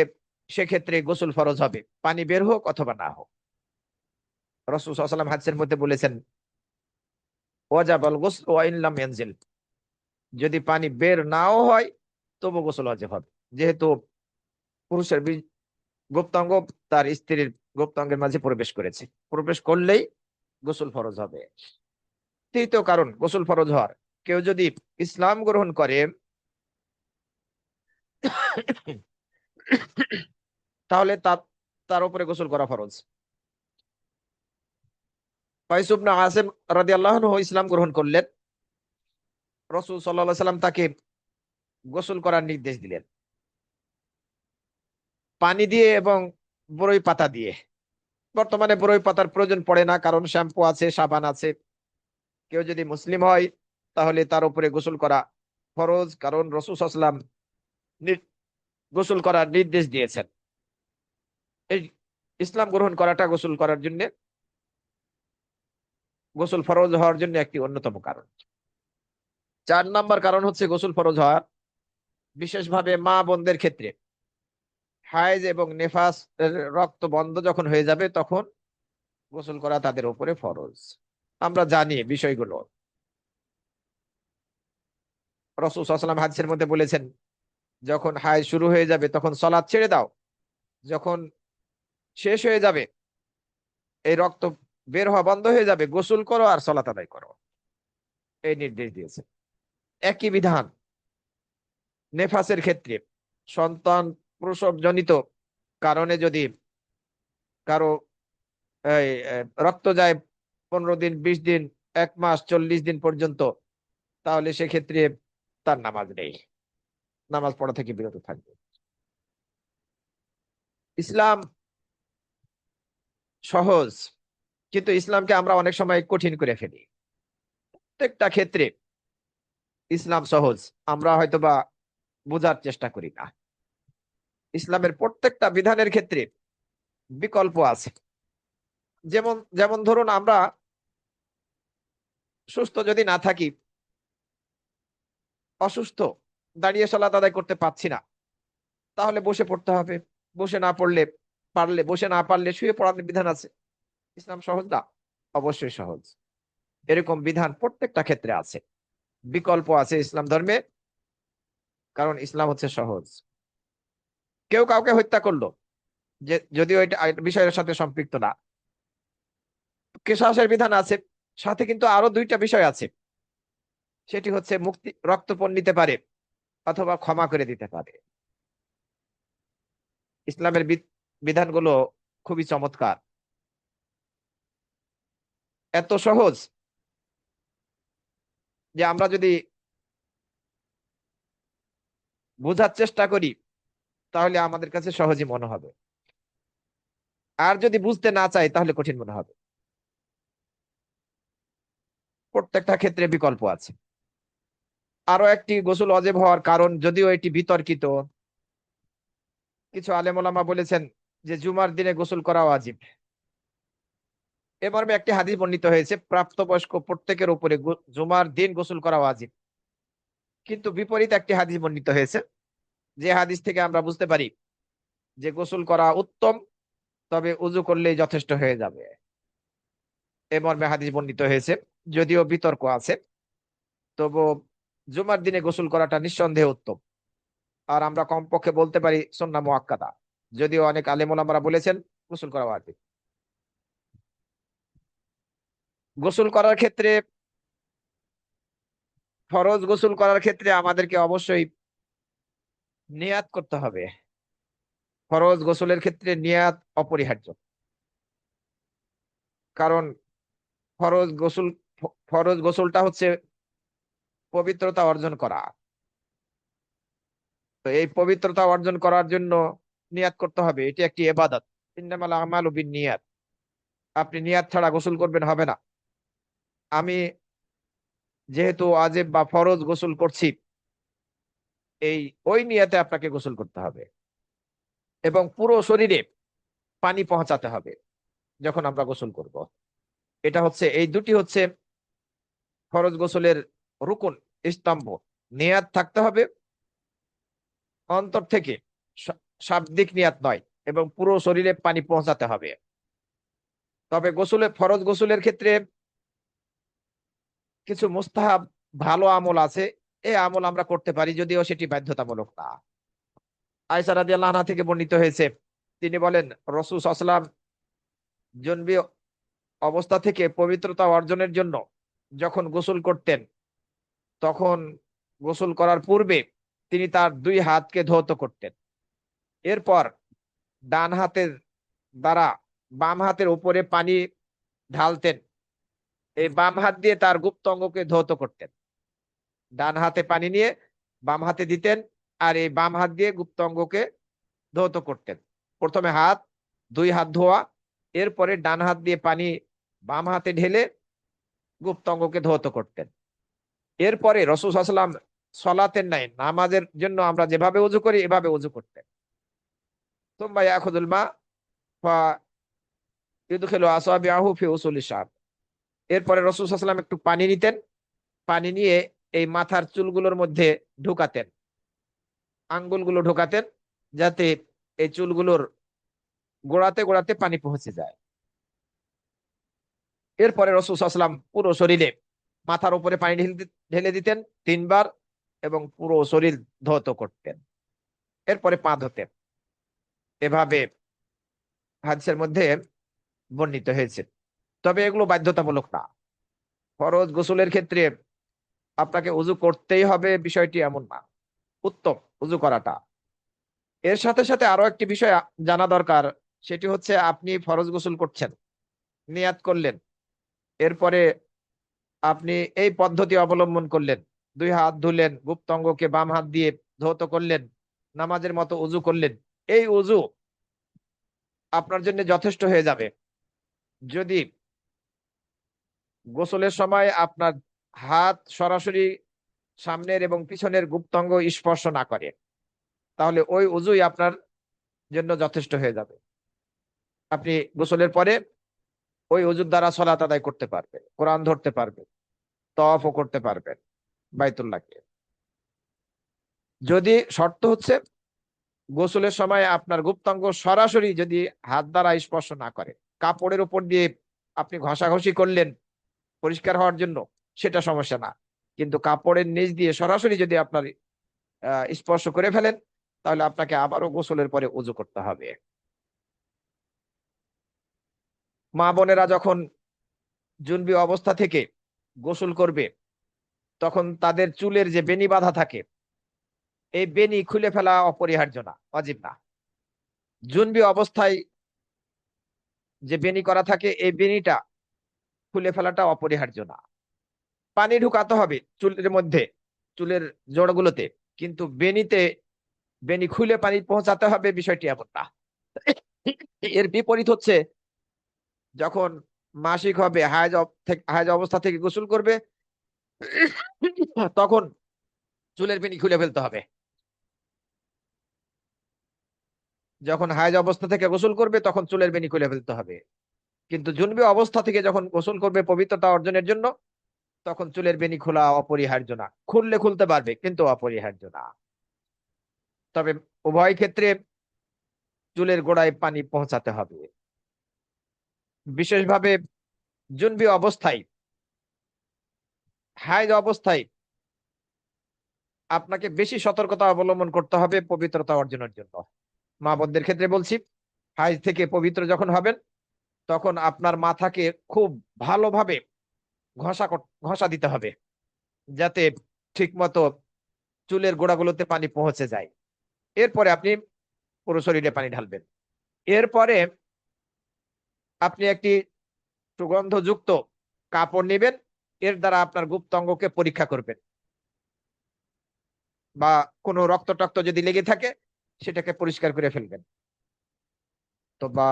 সেক্ষেত্রে গোসল ফরজ হবে, পানি বের হোক অথবা না হোক। রাসূল সাল্লাল্লাহু আলাইহি ওয়াসাল্লাম হাদিসের মধ্যে বলেছেন, ওয়াজাবাল গোসল ওয়া ইন লাম ইয়ানজিল, যদি পানি বের নাও হয় তবু গোসল ওয়াজিব হবে, যেহেতু পুরুষের গুপ্তাঙ্গ তার স্ত্রীর গুপ্তাঙ্গের মাঝে প্রবেশ করেছে, প্রবেশ করলেই গোসল ফরজ হবে। তৃতীয় কারণ গোসল ফরজ হওয়ার, কেউ যদি ইসলাম গ্রহণ করে তাহলে তার তার উপরে গোসল করা ফরজ। কাইস ইবনে আসিম রাদিয়াল্লাহু আনহু ইসলাম গ্রহণ করলেন, রাসূল সাল্লাল্লাহু আলাইহি সাল্লাম তাকে গোসল করার নির্দেশ দিলেন পানি দিয়ে এবং বরই পাতা দিয়ে। বর্তমানে বরই পাতার প্রয়োজন পড়ে না, কারণ শ্যাম্পু আছে, সাবান আছে। কেউ যদি মুসলিম হয় তাহলে তার উপরে গোসল করা ফরজ, কারণ রাসূল সাল্লাল্লাহু আলাইহি সাল্লাম গোসল করার নির্দেশ দিয়েছেন। এই ইসলাম গ্রহণ করাটা গোসল করার জন্য, গোসল ফরজ হওয়ার জন্য একটি অন্যতম কারণ। 4 নম্বর কারণ হচ্ছে গোসল ফরজ হওয়ার, বিশেষভাবে মা বোনদের ক্ষেত্রে হায়েজ এবং নেফাস রক্ত বন্ধ যখন হয়ে যাবে, তখন গোসল করা তাদের উপরে ফরজ। আমরা জানি বিষয়গুলো। রাসূল সাল্লাল্লাহু আলাইহি ওয়াসাল্লাম হাদিসের মধ্যে বলেছেন, যখন হায়েজ শুরু হয়ে যাবে তখন সালাত ছেড়ে দাও, যখন শেষ হয়ে যাবে, এই রক্ত বের হওয়া বন্ধ হয়ে যাবে, গোসল করো আর সালাত আদায় করো, এই নির্দেশ দিয়েছে। একই বিধান নেফাসের ক্ষেত্রে, সন্তান প্রসবজনিত কারণে যদি কারো রক্ত যায় 15 দিন, 20 দিন, 1 মাস, 40 দিন পর্যন্ত, তাহলে সেক্ষেত্রে তার নামাজ নেই, নামাজ পড়া থেকে বিরত থাকবে। ইসলাম সহজ, কিন্তু ইসলামকে আমরা অনেক সময় কঠিন করে ফেলি। প্রত্যেকটা ক্ষেত্রে ইসলাম সহজ, আমরা হয়তোবা বোঝার চেষ্টা করি না। ইসলামের প্রত্যেকটা বিধানের ক্ষেত্রে বিকল্প আছে। যেমন যেমন ধরুন, আমরা সুস্থ যদি না থাকি, অসুস্থ, দাঁড়িয়ে সালাত আদায় করতে পারছি না, তাহলে বসে পড়তে হবে। বসে না পড়লে, বসে না পারলে শুয়ে পড়ার বিধান আছে। ইসলাম সহজ না? অবশ্যই সহজ। এরকম বিধান প্রত্যেকটা ক্ষেত্রে আছে, বিকল্প আছে ইসলাম ধর্মে, কারণ ইসলাম হচ্ছে সহজ। কেউ কাউকে হত্যা করলো, যে যদিও এটা বিষয়ের সাথে সম্পৃক্ত না, কিসাসের বিধান আছে, সাথে কিন্তু আরো 2টা বিষয় আছে। সেটি হচ্ছে মুক্তি, রক্তপণ নিতে পারে অথবা ক্ষমা করে দিতে পারে। ইসলামের বিধানগুলো খুবই চমৎকার, এত সহজ যে আমরা যদি বোঝার চেষ্টা করি তাহলে আমাদের কাছে সহজই মনে হবে। আর যদি বুঝতে না চাই তাহলে কঠিন মনে হবে। প্রত্যেকটা ক্ষেত্রে বিকল্প আছে। আরো একটি গোসল ওয়াজিব হওয়ার কারণ, যদিও এটি বিতর্কিত, কিছু আলেম ওলামা বলেছেন যে জুমার দিনে গোসল করা ওয়াজিব। এ মর্মে একটি হাদিস বর্ণিত হয়েছে, প্রাপ্তবয়স্ক প্রত্যেকের উপরে জুমার দিন গোসল করা ওয়াজিব। কিন্তু বিপরীত একটি হাদিস বর্ণিত হয়েছে, যে হাদিস থেকে আমরা বুঝতে পারি যে গোসল করা উত্তম, তবে উজু করলেই যথেষ্ট হয়ে যাবে। এ মর্মে হাদিস বর্ণিত হয়েছে, যদিও বিতর্ক আছে, তবু জুমার দিনে গোসল করাটা নিঃসন্দেহে উত্তম। আর আমরা কমপক্ষে বলতে পারি সুন্নাহ মুআক্কাদা, যদিও অনেক আলেম ওলামারা বলেছেন গোসল করা ওয়াজিব। গোসল করার ক্ষেত্রে, ফরজ গোসল করার ক্ষেত্রে আমাদেরকে অবশ্যই নিয়াত করতে হবে। ফরজ গোসলের ক্ষেত্রে নিয়াত অপরিহার্য। কারণ ফরজ গোসল, ফরজ গোসলটা হচ্ছে পবিত্রতা অর্জন করা। তো এই পবিত্রতা অর্জন করার জন্য নিয়াত করতে হবে, এটি একটি ইবাদত। ইন্নামাল আমালু বিন্নিয়াত। আপনি নিয়াত ছাড়া গোসল করবেন হবে না। আমি যেহেতু ওয়াজিব বা ফরজ গোসল করছি, এই ওই নিয়াতে আপনাকে গোসল করতে হবে এবং পুরো শরীরে পানি পৌঁছাতে হবে যখন আমরা গোসল করব। এটা হচ্ছে, এই দুটি হচ্ছে ফরজ গোসলের রুকন, স্তম্ভ। নিয়াত থাকতে হবে অন্তর থেকে, শাব্দিক নিয়াত নয়, এবং পুরো শরীরে পানি পৌঁছাতে হবে। তবে গোসলে, ফরজ গোসলের ক্ষেত্রে কিছু মুস্তাহাব ভালো আমল আছে, এই আমল আমরা করতে পারি, যদিও সেটি বাধ্যতামূলক না। আয়েশা রাদিয়াল্লাহু আনহা থেকে বর্ণিত হয়েছে, তিনি বলেন রাসূল সাল্লাল্লাহু আলাইহি ওয়াসাল্লাম জন্মী অবস্থা থেকে পবিত্রতা অর্জনের জন্য যখন গোসল করতেন, তখন গোসল করার পূর্বে তিনি তার দুই হাতকে ধৌত করতেন। এরপর ডান হাতের দ্বারা বাম হাতের উপরে পানি ঢালতেন। এই বাম হাত দিয়ে তার গুপ্ত অঙ্গকে ধৌত করতেন। ডান হাতে পানি নিয়ে বাম হাতে দিতেন, আর এই বাম হাত দিয়ে গুপ্ত অঙ্গকে ধৌত করতেন। প্রথমে হাত, দুই হাত ধোয়া, এরপরে ডান হাত দিয়ে পানি বাম হাতে ঢেলে গুপ্ত অঙ্গকে ধৌত করতেন। এরপরে রাসূল সাল্লাল্লাহু আলাইহি ওয়াসাল্লাম সলাতের নাই, নামাজের জন্য আমরা যেভাবে উযু করি এভাবে উযু করতেন। সুম্মা ইয়াখুযুল মা ফা ইউদখিলু আসাবিআহু ফি উসুলিশ শা'r। এরপরে রাসূল সাল্লাল্লাহু আলাইহি ওয়াসাল্লাম একটু পানি নিতেন, পানি নিয়ে এই মাথার চুলগুলোর মধ্যে ঢুকাতেন, আঙ্গুলগুলো ঢোকাতেন, যাতে এই চুলগুলোর গোড়াতে গোড়াতে পানি পৌঁছে যায়। এরপরে রাসূল সাল্লাল্লাহু আলাইহি ওয়াসাল্লাম পুরো শরীরে, মাথার উপরে পানি ঢেলে দিতেন 3 বার, এবং পুরো শরীর ধৌত করতেন। এরপরে পা ধুতেন। এভাবে হাদিসের মধ্যে বর্ণিত হয়েছে। তবে এগুলো বাধ্যতামূলক না। ফরজ গোসলের ক্ষেত্রে আপনাকে উযু করতেই হবে বিষয়টি এমন না, উত্তম উযু করাটা। এর সাথে সাথে আরো একটি বিষয় জানা দরকার, সেটি হচ্ছে আপনি ফরজ গোসল করছেন, নিয়াত করলেন, এরপরে আপনি এই পদ্ধতি অবলম্বন করলেন, দুই হাত ধুলেন, গুপ্ত অঙ্গকে বাম হাত দিয়ে ধৌত করলেন, নামাজের মতো উযু করলেন। এই উযু আপনার জন্য যথেষ্ট হয়ে যাবে যদি গোসলের সময় আপনার হাত সরাসরি সামনের এবং পিছনের গুপ্তাঙ্গ স্পর্শ না করে, তাহলে ওই উযুই আপনার জন্য যথেষ্ট হয়ে যাবে। আপনি গোসলের পরে ওই উযুর দ্বারা সালাত আদায় করতে পারবেন, কোরআন ধরতে পারবেন, তাওয়াফও করতে পারবেন বাইতুল্লাহকে। যদি শর্ত হচ্ছে গোসলের সময় আপনার গুপ্তাঙ্গ সরাসরি যদি হাত দ্বারা স্পর্শ না করে, কাপড়ের উপর দিয়ে আপনি ঘষাঘষি করলেন পরিষ্কার হওয়ার জন্য, সেটা সমস্যা না। কিন্তু কাপড়ের নিচ দিয়ে সরাসরি যদি আপনার স্পর্শ করে ফেলেন, তাহলে আপনাকে আবারও গোসলের পরে উযু করতে হবে। মা বোনেরা যখন জুনবি অবস্থা থেকে গোসল করবে, তখন তাদের চুলের যে বেনি বাঁধা থাকে, এই বেনি খুলে ফেলা অপরিহার্য না, ওয়াজিব না। জুনবি অবস্থায় যে বেনি করা থাকে, এই বেনিটা খুলে ফেলাটা অপরিহার্য না। পানি ঢুকাতে হবে চুলের মধ্যে, চুলের জড়গুলোতে, কিন্তু বেনি খুলে পানি পৌঁছাতে হবে বিষয়টি এমন না। এর বিপরীত হচ্ছে যখন মাসিক হবে, হায়েজ অবস্থা থেকে গোসল করবে, তখন চুলের বেনি খুলে ফেলতে হবে। যখন হায়েজ অবস্থা থেকে গোসল করবে তখন চুলের বেনি খুলে ফেলতে হবে। কিন্তু জুনবি অবস্থা থেকে যখন গোসল করবে পবিত্রতা অর্জনের জন্য, তখন চুলের বেনি খোলা অপরিহার্য না। খুললে খুলতে পারবে, কিন্তু অপরিহার্য না। তবে উভয় ক্ষেত্রে চুলের গোড়ায় পানি পৌঁছাতে হবে। বিশেষভাবে জুনবি অবস্থায়, হায়েজ অবস্থায় আপনাকে বেশি সতর্কতা অবলম্বন করতে হবে পবিত্রতা অর্জনের জন্য। মা বোনদের ক্ষেত্রে বলছি, হায়েজ থেকে পবিত্র যখন হবেন তখন আপনার মাথাকে খুব ভালোভাবে ঘষা দিতে হবে, যাতে ঠিক মতো চুলের গোড়াগুলোতে পানি পৌঁছে যায়। এরপরে আপনি পুরো শরীরে পানি ঢালবেন। এরপরে আপনি একটি সুগন্ধযুক্ত কাপড় নেবেন, এর দ্বারা আপনার গুপ্তাঙ্গকে পরীক্ষা করবেন, বা কোনো রক্ত টক্ত যদি লেগে থাকে সেটাকে পরিষ্কার করে ফেলবেন। তো বা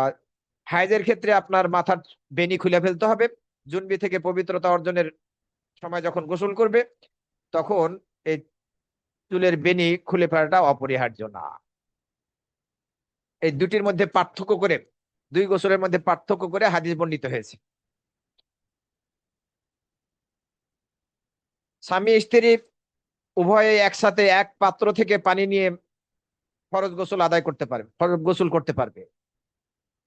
হায়েজের ক্ষেত্রে আপনার মাথার বেনি খুলে ফেলতে হবে। জুনবি থেকে পবিত্রতা অর্জনের সময় যখন গোসল করবে তখন এই চুলের বেনি খুলে ফেলাটা অপরিহার্য না। এই দুটির মধ্যে পার্থক্য করে, দুই গোসলের মধ্যে পার্থক্য করে হাদিস বর্ণিত হয়েছে। স্বামী স্ত্রী উভয়ে একসাথে এক পাত্র থেকে পানি নিয়ে ফরজ গোসল আদায় করতে পারবে, ফরজ গোসল করতে পারবে।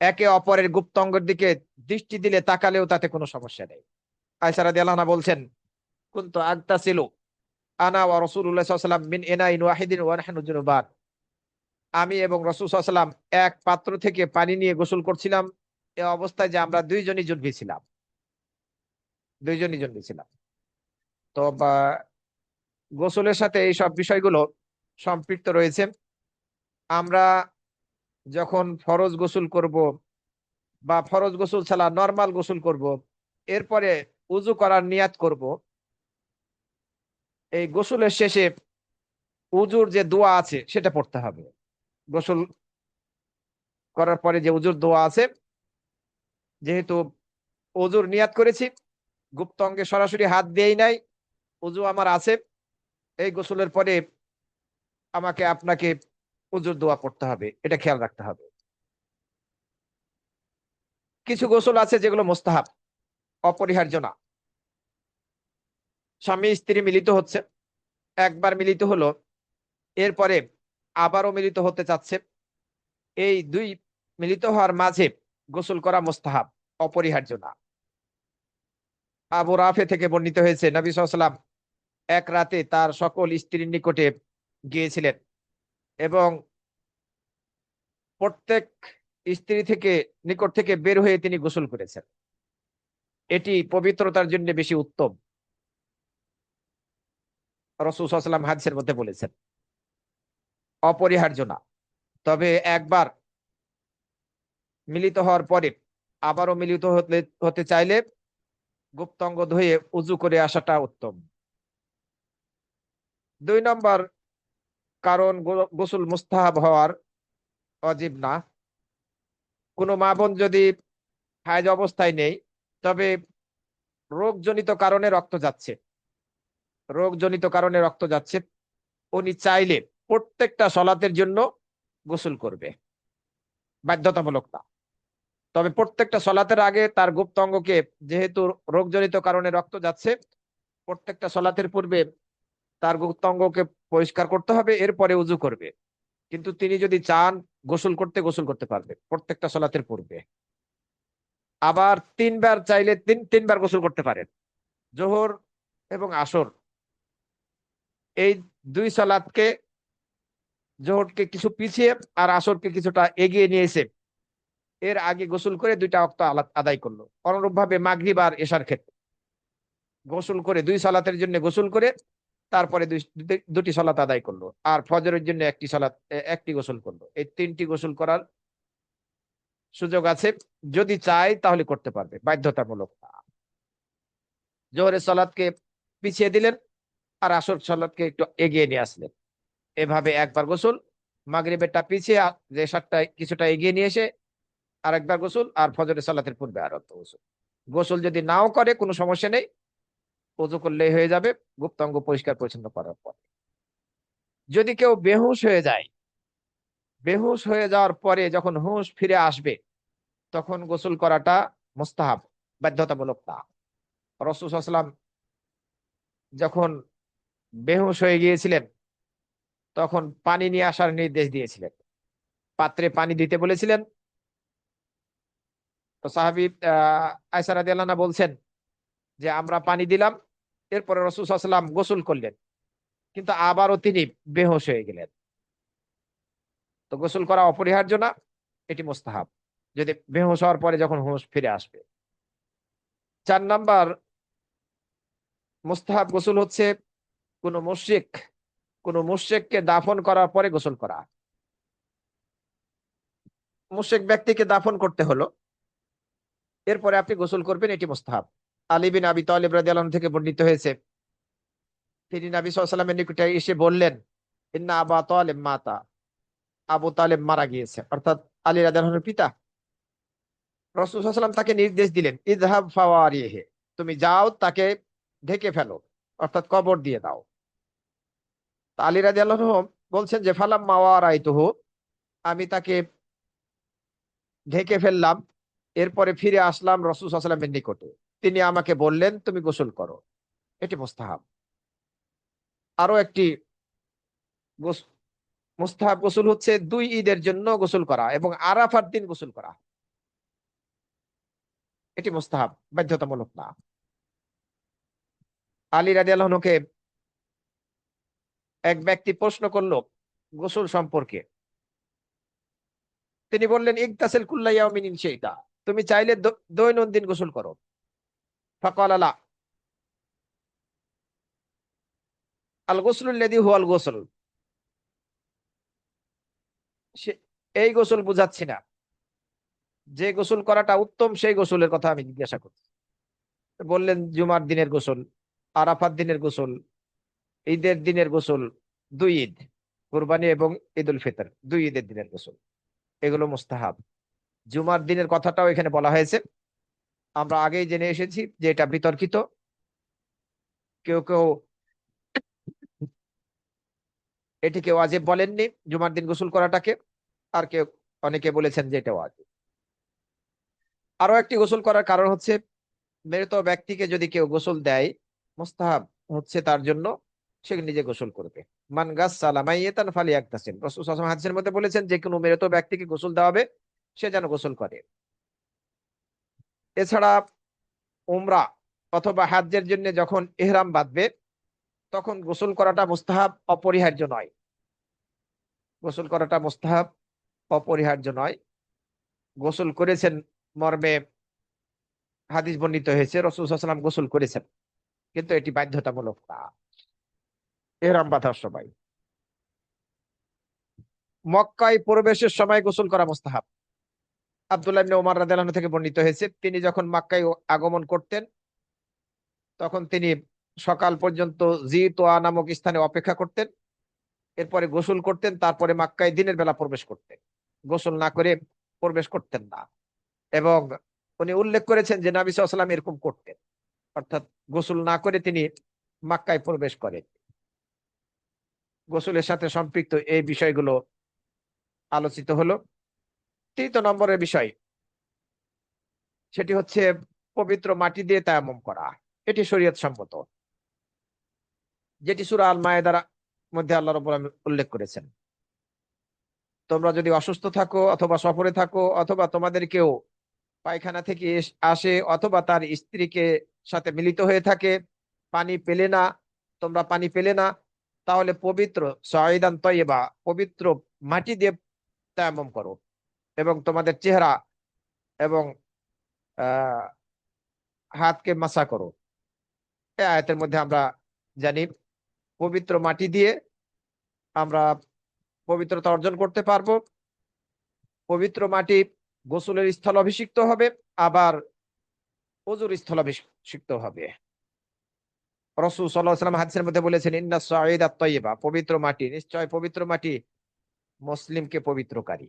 একে অপরের গুপ্তাঙ্গের দিকে দৃষ্টি দিলে তাকালেও তাতে কোনো সমস্যা নেই। আয়েশা রাদিয়াল্লাহু আনহা বলছেন, কুনতু আগতাসিলু আনা ওয়া রাসূলুল্লাহ সাল্লাল্লাহু আলাইহি ওয়াসাল্লাম মিন ইনাইন ওয়াহিদিন ওয়া নাহনু জুনুবান। আমি এবং রাসূল সাল্লাল্লাহু আলাইহি ওয়াসাল্লাম এক পাত্র থেকে পানি নিয়ে গোসল করছিলাম, এ অবস্থায় যে আমরা দুইজনই জুনবি ছিলাম, দুইজনই জুনবি ছিলাম। তো গোসলের সাথে এই সব বিষয়গুলো সম্পৃক্ত রয়েছে। আমরা যখন ফরজ গোসল করব বা ফরজ গোসল ছাড়া নরমাল গোসল করব, এরপরে উযু করার নিয়াত করব, এই গোসলের শেষে উযুর যে দোয়া আছে সেটা পড়তে হবে। গোসল করার পরে যে উযুর দোয়া আছে, যেহেতু উযুর নিয়াত করেছি, গুপ্ত অঙ্গে সরাসরি হাত দেই নাই, উযু আমার আছে, এই গোসলের পরে আমাকে আপনাকে উযুর দোয়া পড়তে হবে, এটা খেয়াল রাখতে হবে। কিছু গোসল আছে যেগুলো মুস্তাহাব, অপরিহার্য না। স্বামী স্ত্রী মিলিত হচ্ছে, একবার মিলিত হলো, এরপরে আবারও মিলিত হতে চাচ্ছে, এই দুই মিলিত হওয়ার মাঝে গোসল করা মুস্তাহাব, অপরিহার্য না। আবু রাফে থেকে বর্ণিত হয়েছে, নবী সাল্লাল্লাহু আলাইহি ওয়াসাল্লাম এক রাতে তার সকল স্ত্রীর নিকটে গিয়েছিলেন এবং প্রত্যেক স্ত্রী থেকে নিকট থেকে বের হয়ে তিনি গোসল করেছেন। এটি পবিত্রতার জন্য বেশি উত্তম, রাসূল সাল্লাল্লাহু আলাইহি ওয়াসাল্লাম হাদিসের মধ্যে বলেছেন। অপরিহার্য না। তবে একবার মিলিত হওয়ার পরে আবারও মিলিত হতে চাইলে গুপ্তাঙ্গ ধুয়ে উযু করে আসাটা উত্তম। 2 নম্বর কারণ, গোসল মুস্তাহাব হওয়ার, ওয়াজিব না। কোনো মা বোন যদি হায়েজ অবস্থায় নেই, তবে রোগজনিত কারণে রক্ত যাচ্ছে, রোগজনিত কারণে রক্ত যাচ্ছে, উনি চাইলে প্রত্যেকটা সলাতের জন্য গোসল করবে, বাধ্যতামূলক না। তবে প্রত্যেকটা সলাতের আগে তার গুপ্তাঙ্গকে, যেহেতু রোগজনিত কারণে রক্ত যাচ্ছে, প্রত্যেকটা সলাতের পূর্বে তার গুপ্তাঙ্গকে পরিষ্কার করতে হবে, এরপরে উযু করবে। কিন্তু তিনি যদি চান গোসল করতে পারবে প্রত্যেকটা সলাতের পূর্বে। আবার 3 বার চাইলে তিনবার গোসল করতে পারেন। জোহর এবং আসর, এই দুই সালাতকে, জোহরকে কিছু পিছিয়ে আর আসরকে কিছুটা এগিয়ে নিয়েছে, এর আগে গোসল করে 2টা ওয়াক্ত আদায় করলো। অনুরূপ ভাবে মাগরিব আর এশার ক্ষেত্রে গোসল করে, 2 সালাতের জন্য গোসল করে তারপরে দুটি সালাত আদায় করলো, আর ফজরের জন্য একটি গোসল করলো। এই 3টি গোসল করার সুযোগ আছে, যদি চাই তাহলে করতে পারবে, বাধ্যতামূলক না। জোহরের সালাতকে পিছিয়ে দিলেন আর আসর সালাতকে একটু এগিয়ে নিয়ে আসলেন, এভাবে একবার গোসল। মাগরিবেরটা পিছিয়ে এশারটা কিছুটা এগিয়ে নিয়ে এসে আরেকবার গোসল, আর ফজরের সালাতের পূর্বে আর একটা গোসল। গোসল যদি নাও করে কোনো সমস্যা নেই, ওযু করলেই হয়ে যাবে গুপ্তাঙ্গ পরিষ্কার পরিচ্ছন্ন করার পর। যদি কেউ বেহুশ হয়ে যায়, বেহুশ হয়ে যাওয়ার পরে যখন হুঁশ ফিরে আসবে, তখন গোসল করাটা মুস্তাহাব, বাধ্যতামূলক না। রাসূল সাল্লাল্লাহু আলাইহি ওয়াসাল্লাম যখন বেহুশ হয়ে গিয়েছিলেন, তখন পানি নিয়ে আসার নির্দেশ দিয়েছিলেন, পাত্রে পানি দিতে বলেছিলেন। তো সাহাবী আয়েশা রাদিয়াল্লাহু আনহা বলছেন যে আমরা পানি দিলাম, এরপরে রাসূল সাল্লাল্লাহু আলাইহি ওয়াসাল্লাম গোসল করলেন, কিন্তু আবারও তিনি বেহুশ হয়ে গেলেন। তো গোসল করা অপরিহার্য না, এটি মুস্তাহাব, যদি বেহুশ হওয়ার পরে যখন হুঁশ ফিরে আসবে। 4 নাম্বার মুস্তাহাব গোসল হচ্ছে কোন মুশরিক, কোন মুশরিককে দাফন করার পরে গোসল করা। মুশরিক ব্যক্তিকে দাফন করতে হলো, এরপরে আপনি গোসল করবেন, এটি মুস্তাহাব। আলী বিন আবি তালিব রাদিয়াল্লাহু আনহু থেকে বর্ণিত হয়েছে, তিনি নবী সাল্লাল্লাহু আলাইহি ওয়াসাল্লামের নিকটে এসে বললেন, ইন্না আবা তালিব মাতা, আবু তালেব মারা গিয়েছে, অর্থাৎ আলী রাদিয়াল্লাহু আনহুর পিতা। রাসূল সাল্লাল্লাহু আলাইহি ওয়াসাল্লাম তাকে নির্দেশ দিলেন, ইযহাব ফাওয়ারিহি, তুমি যাও তাকে ঢেকে ফেলো, অর্থাৎ কবর দিয়ে দাও। তা আলী রাদিয়াল্লাহু আনহু বলছেন যে ফালাম্মা ওয়ারাইতুহু, আমি তাকে ঢেকে ফেললাম, এরপরে ফিরে আসলাম রাসূল সাল্লাল্লাহু আলাইহি ওয়াসাল্লামের নিকটে, তিনি আমাকে বললেন তুমি গোসল করো, এটি মুস্তাহাব। আরো একটি মুস্তাহাব গোসল হচ্ছে 2 ঈদের জন্য গোসল করা এবং আরাফার দিন গোসল করা, এটি মুস্তাহাব, বাধ্যতামূলক না। আলী রাদিয়াল্লাহু আনহুকে এক ব্যক্তি প্রশ্ন করলো গোসল সম্পর্কে, তিনি বললেন ইগতাসিল কুল্লা ইয়াউমিন ইন শি'তা, তুমি চাইলে দৈনন্দিন গোসল করো। ফাকালা লা, আল গোসলুল লাযী হুয়াল গোসল, এই গোসল বুঝাচ্ছি না, যে গোসল করাটা উত্তম সেই গোসলের কথা আমি জিজ্ঞাসা করছি। বললেন জুমার দিনের গোসল, আরাফাত দিনের গোসল, ঈদের দিনের গোসল, 2 ঈদ, কুরবানি এবং ঈদ উল ফিতর, 2 ঈদের দিনের গোসল, এগুলো মুস্তাহাব। জুমার দিনের কথাটাও এখানে বলা হয়েছে, আমরা আগেই জেনে এসেছি যে এটা বিতর্কিত, কেউ কেউ এটিকে ওয়াজিব বলেননি জুমার দিন গোসল করাটাকে, আর কেউ অনেকে বলেছেন যে এটা ওয়াজিব। আরো একটি গোসল করার কারণ হচ্ছে মৃত ব্যক্তিকে যদি কেউ গোসল দেয়, মুস্তাহাব হচ্ছে তার জন্য সে নিজে গোসল করবে। মান গাসসালা মাইয়াতান ফালিয়াগতাসিল, রাসূল সাল্লাল্লাহু আলাইহি ওয়াসাল্লাম হাদিসের মধ্যে বলেছেন যে কোনো মৃত ব্যক্তিকে গোসল দেওয়া হবে, সে যেন গোসল করে। এছাড়া উমরা অথবা হজ্জের জন্য যখন ইহরাম বাঁধবে, তখন গোসল করাটা মুস্তাহাব, অপরিহার্য নয়। গোসল করাটা মুস্তাহাব, অপরিহার্য নয়। গোসল করেছেন মর্মে হাদিস বর্ণিত হয়েছে, রাসূল সাল্লাল্লাহু আলাইহি ওয়াসাল্লাম গোসল করেছেন, কিন্তু এটি বাধ্যতামূলক না ইহরাম বাঁধার সময়। মক্কায় প্রবেশের সময় গোসল করা মুস্তাহাব। আব্দুল্লাহ ইবনে ওমর রাদিয়াল্লাহু আনহু থেকে বর্ণিত হয়েছে, তিনি যখন মক্কায় আগমন করতেন, তখন তিনি সকাল পর্যন্ত জিতুয়া নামক স্থানে অপেক্ষা করতেন, এরপরে গোসল করতেন, তারপরে মক্কায় দিনের বেলা প্রবেশ করতেন, গোসল না করে প্রবেশ করতেন না। এবং উনি উল্লেখ করেছেন যে নবী সাল্লাল্লাহু আলাইহি ওয়াসাল্লাম এরকম করতেন, অর্থাৎ গোসল না করে তিনি মক্কায় প্রবেশ করেন। গোসলের সাথে সম্পৃক্ত এই বিষয়গুলো আলোচিত হলো। 3 নম্বরের বিষয়, সেটি হচ্ছে পবিত্র মাটি দিয়ে তায়াম্মুম করা, এটি শরীয়ত সম্মত, যেটি সূরা আল মায়েদার মধ্যে আল্লাহ রাব্বুল আলামিন উল্লেখ করেছেন। তোমরা যদি অসুস্থ থাকো অথবা সফরে থাকো অথবা তোমাদের কেউ পায়খানা থেকে আসে অথবা তার স্ত্রীকে সাথে মিলিত হয়ে থাকে, পানি পেলে না, তোমরা পানি পেলে না, তাহলে পবিত্র সাঈদান তাইয়্যিবা, পবিত্র মাটি দিয়ে তায়াম্মুম করো এবং তোমাদের চেহারা এবং আহ হাতকে মাসা করো। এই আয়াতের মধ্যে আমরা জানি পবিত্র মাটি দিয়ে আমরা পবিত্রতা অর্জন করতে পারবো। পবিত্র মাটি গোসলের স্থল অভিষিক্ত হবে, আবার ওযুর স্থল অভিষিক্ত হবে। রাসূল সাল্লাল্লাহু আলাইহি ওয়াসাল্লাম হাদিসের মধ্যে বলেছেন ইন্নাস সাঈদাত তাইয়্যিবা, পবিত্র মাটি, নিশ্চয় পবিত্র মাটি মুসলিমকে পবিত্রকারী।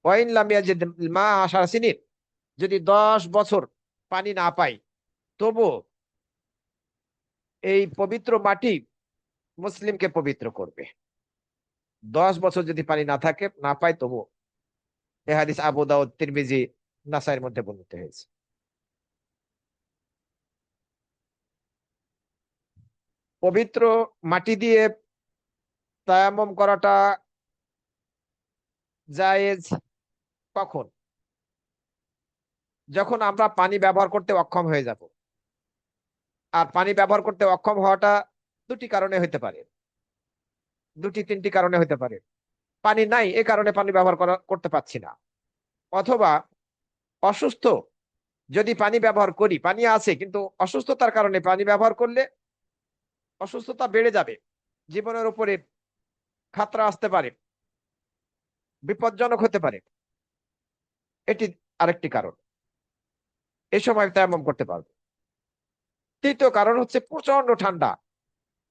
ওয়াইন লাম ইয়াজিদ মা 10 সিনিন, যদি 10 বছর পানি না পাই, তবু এই পবিত্র মাটি মুসলিমকে পবিত্র করবে। 10 বছর যদি পানি না থাকে, না পায়, তবু। এই হাদিস আবু দাউদ, তিরমিজি, নাসাইর মধ্যে বর্ণিত হয়েছে। পবিত্র মাটি দিয়ে তায়াম্মুম করাটা জায়েজ কখন? যখন আমরা পানি ব্যবহার করতে অক্ষম হয়ে যাব। আর পানি ব্যবহার করতে অক্ষম হওয়াটা দুটি কারণে হতে পারে, দুটি তিনটি কারণে হতে পারে। পানি নাই, এ কারণে পানি ব্যবহার করতে পারছি না। অথবা অসুস্থ, যদি পানি ব্যবহার করি, পানি আছে কিন্তু অসুস্থতার কারণে পানি ব্যবহার করলে অসুস্থতা বেড়ে যাবে, জীবনের উপরে খাতরা আসতে পারে, বিপজ্জনক হতে পারে, এটি আরেকটি কারণ। এ সময় তায়াম্মুম করতে পারবে। তৃতীয় কারণ হচ্ছে প্রচন্ড ঠান্ডা,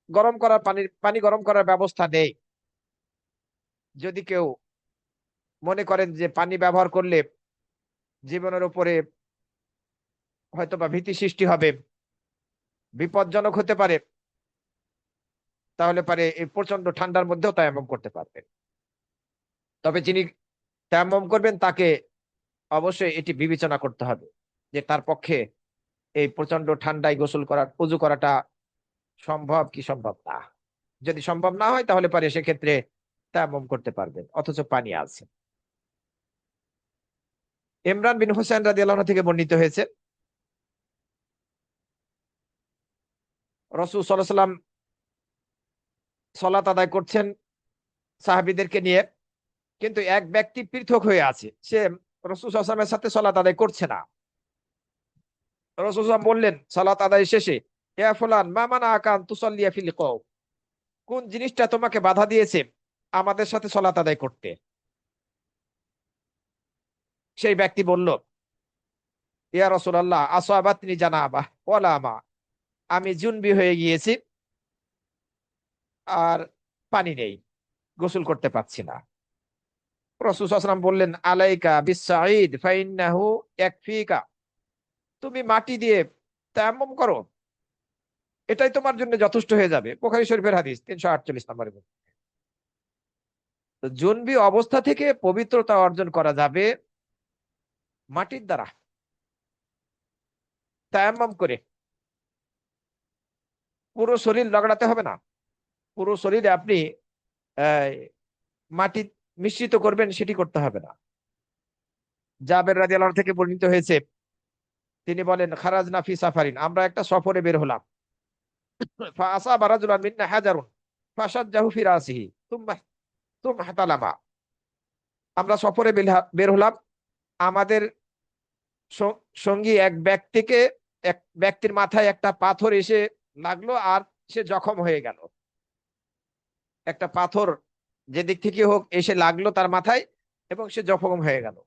গরম করার পানি গরম করার ব্যবস্থা নেই। যদি কেউ মনে করেন যে পানি ব্যবহার করলে জীবনের উপরে হয়তোবা ভীতি সৃষ্টি হবে, বিপজ্জনক হতে পারে, তাহলে পারে এই প্রচন্ড ঠান্ডার মধ্যেও তায়াম্মুম করতে পারবেন। তবে যিনি তায়াম্মুম করবেন তাকে অবশ্যই এটি বিবেচনা করতে হবে যে তার পক্ষে এই প্রচন্ড ঠান্ডায় গোসল করার, উযু করাটা সম্ভব কি সম্ভব না। যদি সম্ভব না হয়, তাহলে পারে সেক্ষেত্রে তায়াম্মুম করতে পারবেন, অথচ পানি আছে। ইমরান বিন হুসাইন রাদিয়াল্লাহু আনহু থেকে বর্ণিত হয়েছে, রাসূল সাল্লাল্লাহু আলাইহি ওয়াসাল্লাম সালাত আদায় করছেন সাহাবীদেরকে নিয়ে, কিন্তু এক ব্যক্তি পৃথক হয়ে আছে, সে রাসূল সাল্লাল্লাহু আলাইহি ওয়াসাল্লামের সাথে সালাত আদায় করছে না। রাসূল সাল্লাল্লাহু আলাইহি ওয়াসাল্লাম বললেন সালাত আদায় শেষে, ইয়া ফুলান মা মানাআকা আন তুসাল্লিয়া ফিল কওম, কোন জিনিসটা তোমাকে বাধা দিয়েছে আমাদের সাথে সালাত আদায় করতে? সেই ব্যক্তি বলল, ইয়া রাসূলুল্লাহ আসাবাতনি জানাবা ওয়ালা মা, আমি জুনবি হয়ে গিয়েছি আর পানি নেই, গোসল করতে পারছি না। রাসূল সাল্লাল্লাহু আলাইহি ওয়াসাল্লাম বললেন, আলাইকা বিসসাঈদ ফাইন্নাহু ইয়াকফিকা, তুমি মাটি দিয়ে তায়াম্মুম করো, এটাই তোমার জন্য যথেষ্ট হয়ে যাবে। বুখারী শরীফের হাদিস 348 নম্বরে। তো জুনবি অবস্থা থেকে পবিত্রতা অর্জন করা যাবে মাটির দ্বারা, তায়াম্মুম করে। পুরো শরীর রগড়াতে হবে না, পুরো শরীরে আপনি আহ, মাটি মিশ্রিত করবেন, সেটি করতে হবে না। জাবের রাদিয়াল্লাহু আনহু থেকে বর্ণিত হয়েছে, তিনি বলেন, খারাজনা ফি সাফারিন, আমরা একটা সফরে বের হলাম, ফাআসাবা রাজুলান মিন্না হাজারুন ফাশাজ্জাহু ফি রাসিহি তুম্মা হাতালামা। আমরা সফরে বের হলাম, আমাদের সঙ্গী এক ব্যক্তির মাথায় একটা পাথর এসে লাগলো, আর সে জখম হয়ে গেল। একটা পাথর যেদিক থেকে হোক এসে লাগলো তার মাথায়, এবং সে জখম হয়ে গেল।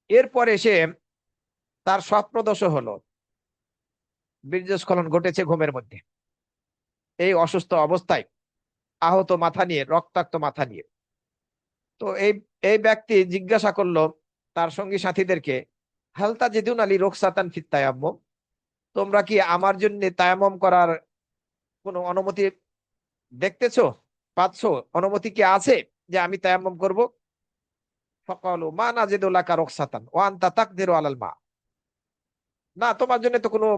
এরপরে সে, তার স্বপ্নদোষ হলো, বীর্যস্খলন ঘটেছে ঘুমের মধ্যে, এই অসুস্থ অবস্থায়, আহত মাথা নিয়ে, রক্তাক্ত মাথা নিয়ে। তো এই ব্যক্তি জিজ্ঞাসা করলো তার সঙ্গী সাথীদেরকে, হালতা জিদুন আলী রোকসাতান ফিত তায়াম্মুম, তোমরা কি আমার জন্য তায়াম্মুম করার কোনো অনুমতি দেখতেছো, পাচ্ছো? অনুমতি কি আছে যে আমি তায়াম্মুম করব? ফাকালু মা নাজিদু লাকা রুখসাতান ওয়া আনতা তাকদিরু আলাল মা, না, তোমার জন্য তো কোনো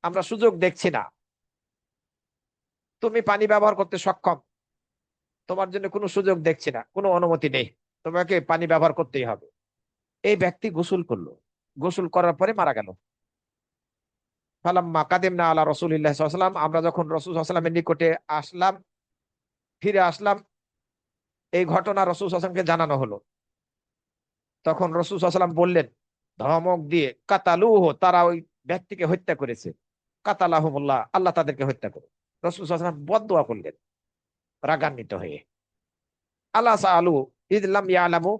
আমরা সুযোগ দেখছি না, তুমি পানি ব্যবহার করতে সক্ষম, তোমার জন্য কোনো সুযোগ দেখছি না, কোনো অনুমতি নেই, তোমাকে পানি ব্যবহার করতেই হবে। এই ব্যক্তি গোসল করলো, গোসল করার পরে মারা গেল। ফালাম্মা কাদিমনা আলা রাসূলিল্লাহি সাল্লাল্লাহু আলাইহি ওয়াসাল্লাম, আমরা যখন রাসূল সাল্লাল্লাহু আলাইহি ওয়াসাল্লামের নিকটে আসলাম, ফিরে আসলাম, এই ঘটনা রাসূল সাল্লাল্লাহু আলাইহি ওয়াসাল্লামকে জানানো হলো। তখন রাসূল সাল্লাল্লাহু আলাইহি ওয়াসাল্লাম বললেন ধমক দিয়ে, কাতালুহু, তারা ওই ব্যক্তিকে হত্যা করেছে, কাতালাহুমুল্লাহ, আল্লাহ তাদেরকে হত্যা করে। রাসূল সাল্লাল্লাহু আলাইহি ওয়াসাল্লাম বদদুয়া করলেন রাগান্বিত হয়ে। আল্লাহ সাআলু ইদ লাম ইয়ালামু,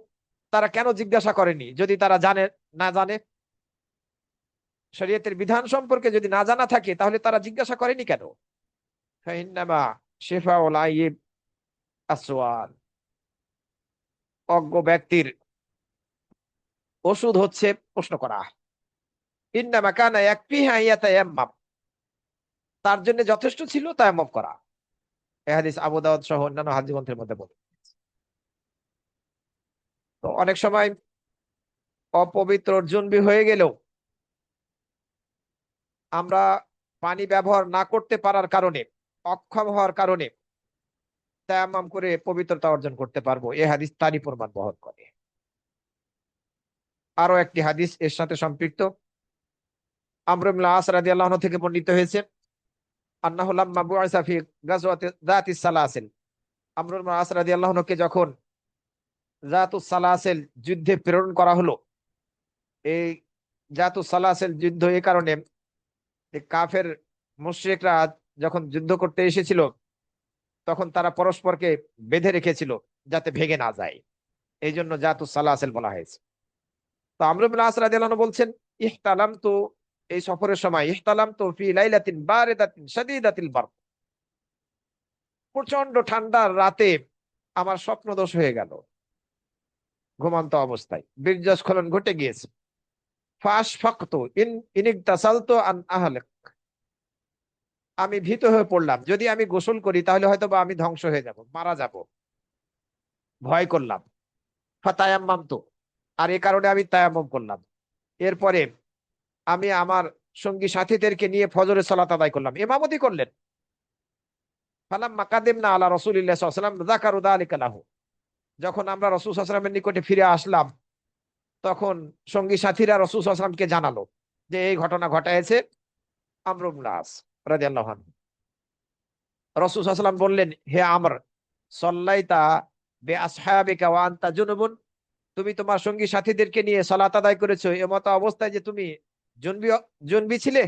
তারা কেন জিজ্ঞাসা করেনি যদি তারা না জানে? শরীয়তের বিধান সম্পর্কে যদি না জানা থাকে, তাহলে তারা জিজ্ঞাসা করেনি কেন? ফাইন্নামা শিফাউল আইয়িব আসওয়াল, অজ্ঞ ব্যক্তির ওষুধ হচ্ছে প্রশ্ন করা। ইন্নামা কানা ইয়াকফিহি আন ইয়াতায়াম্মাম, তার জন্য যথেষ্ট ছিল তায়াম্মুম করা। এই হাদিস আবু দাউদ সহ অন্যান্য হাদিস গ্রন্থের মধ্যে বলে। তো অনেক সময় অপবিত্র জুনবি হয়ে গেলেও আমরা পানি ব্যবহার না করতে পারার কারণে, অক্ষম হওয়ার কারণে তায়াম্মাম করে পবিত্রতা অর্জন করতে পারবো, এই হাদিস তারই প্রমাণ বহন করে। আরো একটি হাদিস এর সাথে সম্পৃক্ত, আমর ইবনে আস রাদিয়াল্লাহু আনহু থেকে বর্ণিত হয়েছে, আন্নাহু লাম্মা বুইসা ফি গাজওয়াতি যাতিস সালাসিল, আমর ইবনে আস রাদিয়াল্লাহু আনহুকে যখন যাতুস সালাসিল যুদ্ধে প্রেরণ করা হলো, এই জাতুস সালাসিল যুদ্ধ এই কারণে যে কাফের মুশরিকরা যখন যুদ্ধ করতে এসেছিল তখন তারা পরস্পরকে বেঁধে রেখেছিল যাতে ভেঙে না যায়, এই জন্য জাতুস সালাসিল বলা হয়েছে। তো আমর ইবনে আস রাদিয়াল্লাহু আনহু বলছেন, ইহতালাম তো, এই সফরের সময় ইহতালাম তো ফি লাইলাতিন বারিদাতিন শাদীদাতিল বারদ, প্রচন্ড ঠান্ডার রাতে আমার স্বপ্নদোষ হয়ে গেল, ঘুমন্ত অবস্থায় বীর্যস্খলন ঘটে গিয়েছে। ফাশফাকতু ইনিগতাসালতু আন আহলিক, আমি ভীত হয়ে পড়লাম, যদি আমি গোসল করি তাহলে হয়তো বা আমি ধ্বংস হয়ে যাব, মারা যাব, ভয় করলাম। ফাতায়াম্মামতু, আর এই কারণে আমি তায়াম্মুম করলাম। এরপরে আমি আমার সঙ্গী সাথীদেরকে নিয়ে ফজরের সালাত আদায় করলাম, ইমামতি করলেন। ফালাম্মা কাদিমনা আলা রাসূলিল্লাহ সাল্লাল্লাহু আলাইহি ওয়াসাল্লাম যাকারু যালিকা লাহু, যখন আমরা রাসূল সাল্লাল্লাহু আলাইহি ওয়াসাল্লামের নিকটে ফিরে আসলাম তখন সঙ্গী সাথীরা রাসূল সাল্লাল্লাহু আলাইহি ওয়াসাল্লামকে জানালো যে এই ঘটনা ঘটায়ছে আমর ইবনে আস রাদিয়াল্লাহু আনহু। রাসূল সাল্লাল্লাহু আলাইহি ওয়াসাল্লাম বললেন, হে আমর, সাল্লাইতা বিআসহাবিকা ওয়া আনতা জুনুবুন, তুমি তোমার সঙ্গী সাথীদেরকে নিয়ে সালাত আদায় করেছো এমত অবস্থায় যে তুমি জুনবি জুনবি ছিলে?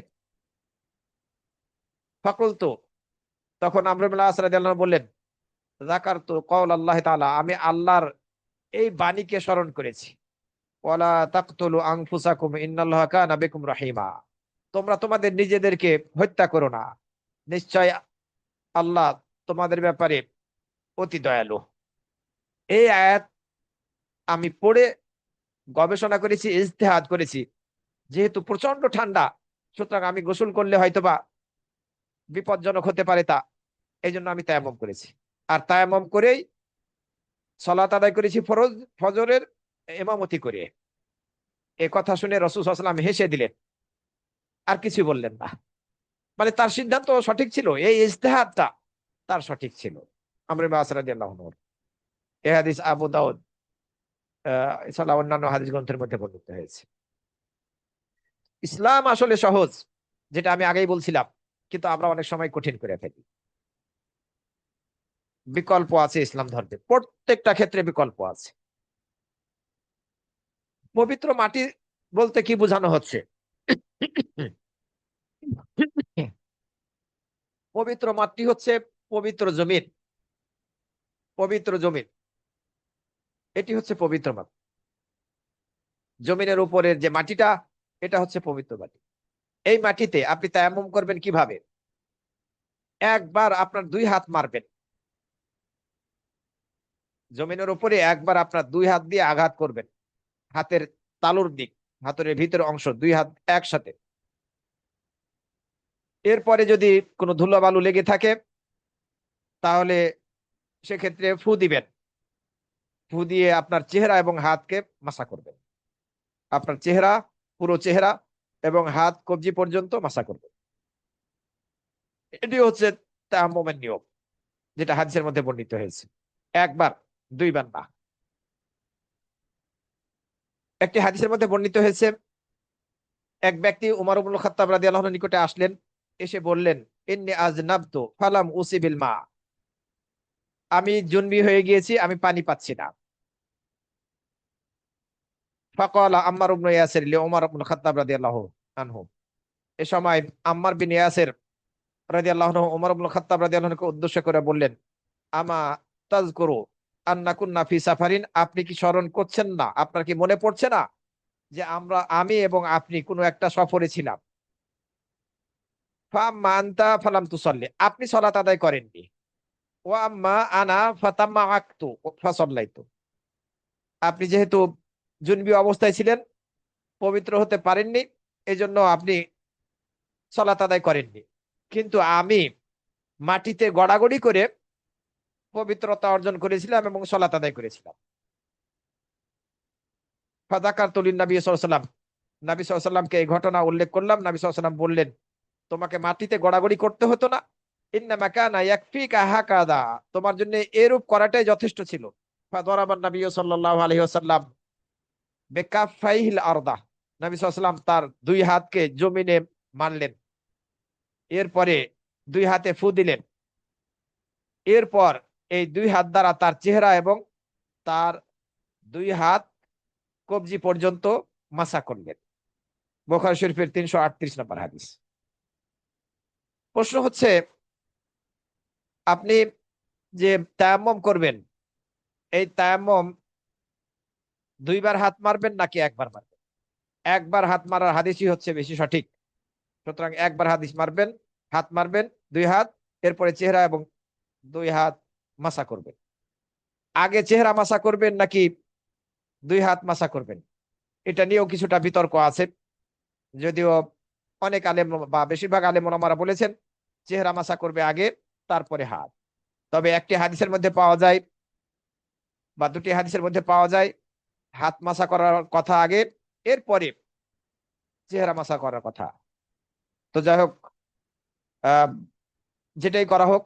ফাকুলতু, তখন আমর ইবনে আস রাদিয়াল্লাহু আনহু বললেন, যাকারতু কওল আল্লাহ তাআলা, আমি আল্লাহর এই বাণীকে স্মরণ করেছি, ওয়ালা তাকতুলু আনফুসাকুম ইন্নাল্লাহা কানা বিকুম রাহিমা, তোমরা তোমাদের নিজেদেরকে হত্যা করো না, নিশ্চয় আল্লাহ তোমাদের ব্যাপারে অতি দয়ালু। এই আয়াত আমি পড়ে গবেষণা করেছি, ইজতিহাদ করেছি, যেহেতু প্রচন্ড ঠান্ডা সুতরাং আমি গোসল করলে হয়তোবা বিপজ্জনক হতে পারে, তা এই জন্য আমি তায়াম্মুম করেছি। আর তায়াম্মুম করেই সালাত আদায় করেছি ফজরের ইমামতি করে। এ কথা শুনে রাসূল সাল্লাল্লাহু আলাইহি ওয়াসাল্লাম হেসে দিলেন, আর কিছু বললেন না। মানে তার সিদ্ধান্ত সঠিক ছিল, এই ইজতিহাদটা তার সঠিক ছিল। আমর ইবনে আস রাদিয়াল্লাহু আনহু, এই হাদিস আবু দাউদ এছাড়া অন্যান্য হাদিস গ্রন্থের মধ্যে বর্ণিত হয়েছে। ইসলাম আসলে সহজ, যেটা আমি আগেই বলছিলাম, কিন্তু আমরা অনেক সময় কঠিন করে ফেলি। বিকল্প আছে ইসলাম ধর্মে, প্রত্যেকটা ক্ষেত্রে বিকল্প আছে। পবিত্র মাটি বলতে কি বোঝানো হচ্ছে? পবিত্র মাটি হচ্ছে পবিত্র জমিন, পবিত্র জমিন, এটি হচ্ছে পবিত্র মাটি। জমিনের উপরের যে মাটিটা, এটা হচ্ছে পবিত্র মাটি। এই মাটিতে আপনি তায়াম্মুম করবেন কিভাবে? একবার আপনার দুই হাত মারবেন জমিনের উপরে, একবার আপনার দুই হাত দিয়ে আঘাত করবেন, হাতের তালুর দিক, হাতের ভিতরের অংশ, দুই হাত একসাথে। এরপরে যদি কোনো ধুলাবালু লেগে থাকে তাহলে সেক্ষেত্রে ফু দিবেন, ফু দিয়ে আপনার চেহারা এবং হাতকে মাসা করবেন, আপনার চেহারা, পুরো চেহারা এবং হাত কবজি পর্যন্ত মাসা করবেন। এটি হচ্ছে তায়াম্মুমের নিয়ম, যেটা হাদিসের মধ্যে বর্ণিত হয়েছে। একবার, দুইবার না। একটি হাদিসের মধ্যে বর্ণিত হয়েছে, এক ব্যক্তি উমর ইবনুল খাত্তাব রাদিয়াল্লাহু আনহু নিকটে আসলেন, এসে বললেন, ইন্নী আযনাবতু ফালাম উসিবিল মা, আমি জুনবি হয়ে গিয়েছি, আমি পানি পাচ্ছি না। ফাকালা আম্মার ইবনু ইয়াসির লি উমর ইবনুল খাত্তাব রাদিয়াল্লাহু আনহু, এ সময় আম্মার বিন ইয়াসির রাদিয়াল্লাহু আনহু উমর ইবনুল খাত্তাব রাদিয়াল্লাহু আনহুকে উদ্দেশ্য করে বললেন, আমা তাযকুরু আন্না কুন্না ফি সাফারিন, আপনি কি স্মরণ করছেন না, আপনার কি মনে পড়ছে না যে আমি এবং আপনি কোনো একটা সফরে ছিলাম? ফাম্মা আনতা ফালাম তুসাল্লি, আপনি সালাত আদায় করেননি। ওয়া আম্মা আনা ফাতাম্মাআকতু ফাসাল্লাইতু, আপনি যেহেতু জুনবি অবস্থায় ছিলেন, পবিত্র হতে পারেননি, এই জন্য আপনি সালাত আদায় করেননি। কিন্তু আমি মাটিতে গড়াগড়ি করে পবিত্রতা অর্জন করেছিলাম এবং সালাত আদায় করেছিলাম। ফাযাকারতু লিন-নবী সাল্লাল্লাহু আলাইহি ওয়াসাল্লাম, নবী সাল্লাল্লাহু আলাইহি ওয়াসাল্লামকে এই ঘটনা উল্লেখ করলাম। নবী সাল্লাল্লাহু আলাইহি ওয়াসাল্লাম বললেন, তোমাকে মাটিতে গড়াগড়ি করতে হতো না। ইন্নামা কানা ইয়াকফিকা হাকাযা, তোমার জন্য এরূপ করাটাই যথেষ্ট ছিল। ফাদরাবান নবী সাল্লাল্লাহু আলাইহি ওয়াসাল্লাম বিকাফাইহিল আরদা, নবী সাল্লাল্লাহু আলাইহি ওয়াসাল্লাম তার দুই হাতকে জমিনে মারলেন। এরপরে দুই হাতে ফু দিলেন। এরপর এই দুই হাত দ্বারা তার চেহারা এবং তার দুই হাত কবজি পর্যন্ত মাসা করলেন। বুখারী শরীফের 338 নম্বর হাদিস। প্রশ্ন হচ্ছে, আপনি যে তায়াম্মুম করবেন, এই তায়াম্মুম দুইবার হাত মারবেন নাকি একবার মারবেন? একবার হাত মারার হাদিসই হচ্ছে বেশি সঠিক। সুতরাং একবার হাত মারবেন দুই হাত, এরপরে চেহারা এবং দুই হাত মাসা করবেন। আগে চেহারা মাসা করবেন নাকি দুই হাত মাসা করবেন, এটা নিয়েও কিছুটা বিতর্ক আছে। যদিও অনেক আলেম বা বেশিরভাগ আলেম ওলামারা বলেছেন চেহারা মাসা করবে আগে, তারপরে হাত। তবে একটি হাদিসের মধ্যে পাওয়া যায় বা দুটি হাদিসের মধ্যে পাওয়া যায় হাত মাসা করার কথা আগে, এরপরে চেহারা মাসা করার কথা। তো যাই হোক, আহ যেটাই করা হোক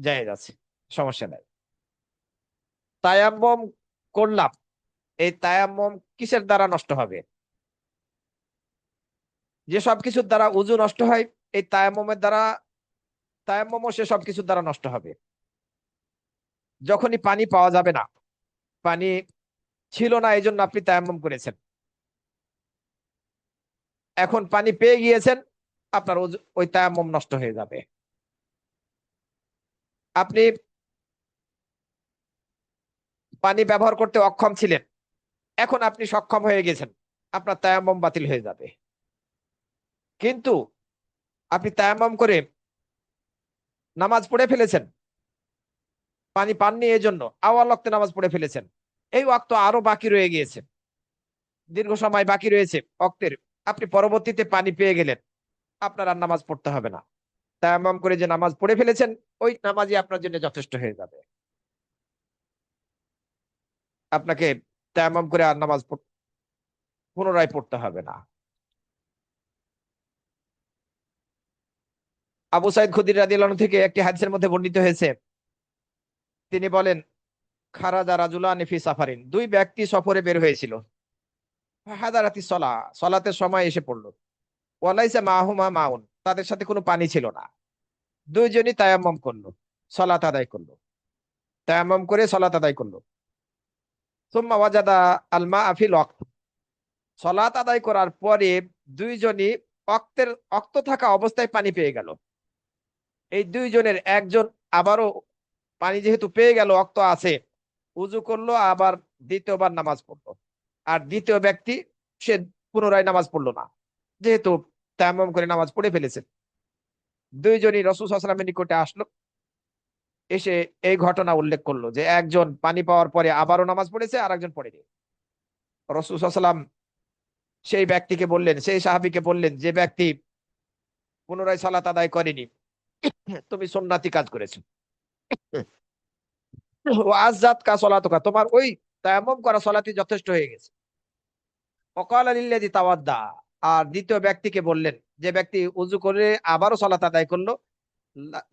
জায়েজ আছে, সমস্যা নাই। তায়াম্মুম করলাম, এই তায়াম্মুম কিসের দ্বারা নষ্ট হবে? যে সব কিছুর দ্বারা উযু নষ্ট হয়, এই তায়াম্মুমের দ্বারা, তায়াম্মুমও সে সব কিছুর দ্বারা নষ্ট হবে। যখনই পানি পাওয়া যাবে না, পানি ছিল না এই জন্য আপনি তায়াম্মুম করেছেন, এখন পানি পেয়ে গিয়েছেন, আপনার ওই তায়াম্মুম নষ্ট হয়ে যাবে। আপনি পানি ব্যবহার করতে অক্ষম ছিলেন, এখন আপনি সক্ষম হয়ে গেছেন, আপনার তায়াম্মুম বাতিল হয়ে যাবে। কিন্তু আপনি তায়াম্মুম করে নামাজ পড়ে ফেলেছেন, পানি পাননি এই জন্য আওয়াল ওয়াক্তে নামাজ পড়ে ফেলেছেন, এই ওয়াক্ত আরো বাকি রয়ে গিয়েছে, দীর্ঘ সময় বাকি রয়েছে ওয়াক্তের, আপনি পরবর্তীতে পানি পেয়ে গেলেন, আপনার আর নামাজ পড়তে হবে না। তায়াম্মুম করে যে নামাজ পড়ে ফেলেছেন, ওই নামাজই আপনার জন্য যথেষ্ট হয়ে যাবে। আপনাকে তায়াম্মুম করে আর নামাজ পুনরায় পড়তে হবে না। আবু সাইদ খুদরি রাদিয়াল্লাহু আনহু থেকে একটি হাদিসের মধ্যে বর্ণিত হয়েছে, তিনি বলেন, খারাজা রাজুলানি ফি সাফারিন, দুই ব্যক্তি সফরে বের হয়েছিল। হাদারাতি সলাতের সময় এসে পড়লো। ওয়ালাইসা মাহুমা মাউন, তাদের সাথে কোনো পানি ছিল না। দুইজনই তায়াম্মুম করলো, সলাত আদায় করলো, তায়াম্মুম করে সলাত আদায় করলো। সুম্মা ওয়াজাদা আল মাআ ফিল ওয়াক্ত, সলাত আদায় করার পরে দুইজনই অক্ত থাকা অবস্থায় পানি পেয়ে গেল। এই দুইজনের একজন আবারও পানি যেহেতু পেয়ে গেল, অক্ত আছে, উজু করলো, আবার দ্বিতীয়বার নামাজ পড়লো। আর দ্বিতীয় ব্যক্তি সে পুনরায় নামাজ পড়লো না, যেহেতু তায়াম্মুম করে নামাজ পড়ে ফেলেছে। দুইজনই রাসূল সাল্লাল্লাহু আলাইহি ওয়াসাল্লামের নিকটে আসলো, এসে এই ঘটনা উল্লেখ করলো যে একজন পানি পাওয়ার পরে আবারও নামাজ পড়েছে আর একজন পড়েনি। রাসূল সাল্লাল্লাহু আলাইহি ওয়াসাল্লাম সেই ব্যক্তিকে বললেন, সেই সাহাবীকে বললেন, যে ব্যক্তি পুনরায় সালাত আদায় করেনি, তুমি সুন্নাতি কাজ করেছো, ওয়াজ্জাত কা সালাতুকা, তোমার ওই তায়াম্মুম করা সালাতই যথেষ্ট হয়ে গেছে। ওয়াকালা লিল্লাযী তাওয়াদ্দা, আর দ্বিতীয় ব্যক্তিকে বললেন, যে ব্যক্তি উযু করে আবারও সালাত আদায় করলো,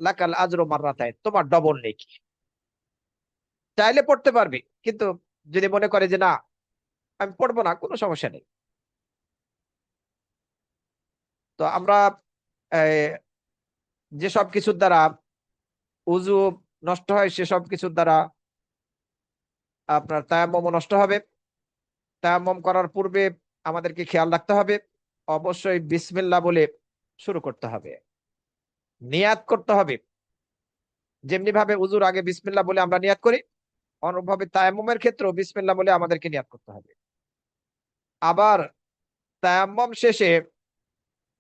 লাকাল আজরু মাররাতাইন, তোমার ডবল নেকি। চাইলে পড়তে পারবি, কিন্তু যদি মনে করে যে না আমি পড়বো না, কোনো সমস্যা নেই। তো আমরা যে সব কিছুর দ্বারা উযু নষ্ট হয়, সেসব কিছুর দ্বারা আপনার তায়াম্মুম নষ্ট হবে। তায়াম্মুম করার পূর্বে আমাদেরকে খেয়াল রাখতে হবে, অবশ্যই বিসমিল্লাহ বলে শুরু করতে হবে, নিয়াত করতে হবে। যেমনি ভাবে উযুর আগে বিসমিল্লাহ বলে আমরা নিয়াত করি, অনুরূপভাবে তায়াম্মুমের ক্ষেত্রেও বিসমিল্লাহ বলে আমাদেরকে নিয়াত করতে হবে। আবার তায়াম্মুম শেষে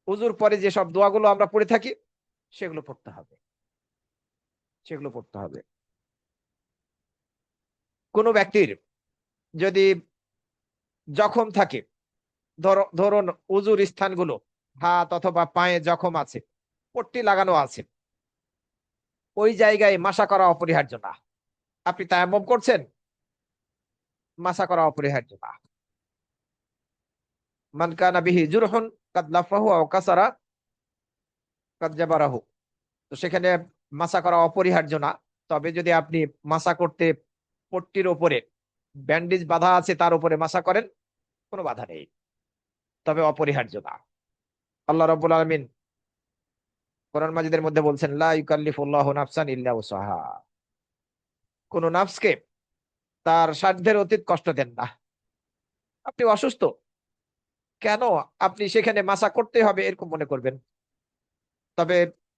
উযুর পরে যে সব দোয়াগুলো আমরা পড়ে থাকি, সেগুলো পড়তে হবে, সেগুলো পড়তে হবে। কোনো ব্যক্তির যদি জখম থাকে, ধরুন উজুর স্থানগুলো, হাত অথবা পায়ে জখম আছে, পট্টি লাগানো আছে, ওই জায়গায় মাসা করা অপরিহার্য না। আপনি তায়াম্মুম করছেন, মাসা করা অপরিহার্য না। মান কানা বিহি জুরহুন কাদ লাফাহু আও কাসারা কাদ জাবারাহু। তো সেখানে মাসা করা অপরিহার্য না। তবে যদি আপনি মাসা করতে পট্টির উপরে ব্যান্ডেজ বাঁধা আছে তার উপরে মাসা করেন, কোনো বাধা নেই, তবে অপরিহার্য না। আল্লাহ রাব্বুল আলামিন কোরআন মাজিদের মধ্যে বলছেন, লা ইউকাল্লিফুল্লাহু নাফসান ইল্লা উসাহা। কোন নাফসকে তার সাধ্যের অতীত কষ্ট দেন না। আপনি অসুস্থ, কেন আপনি সেখানে মাসা করতে হবে এরকম মনে করবেন? তবে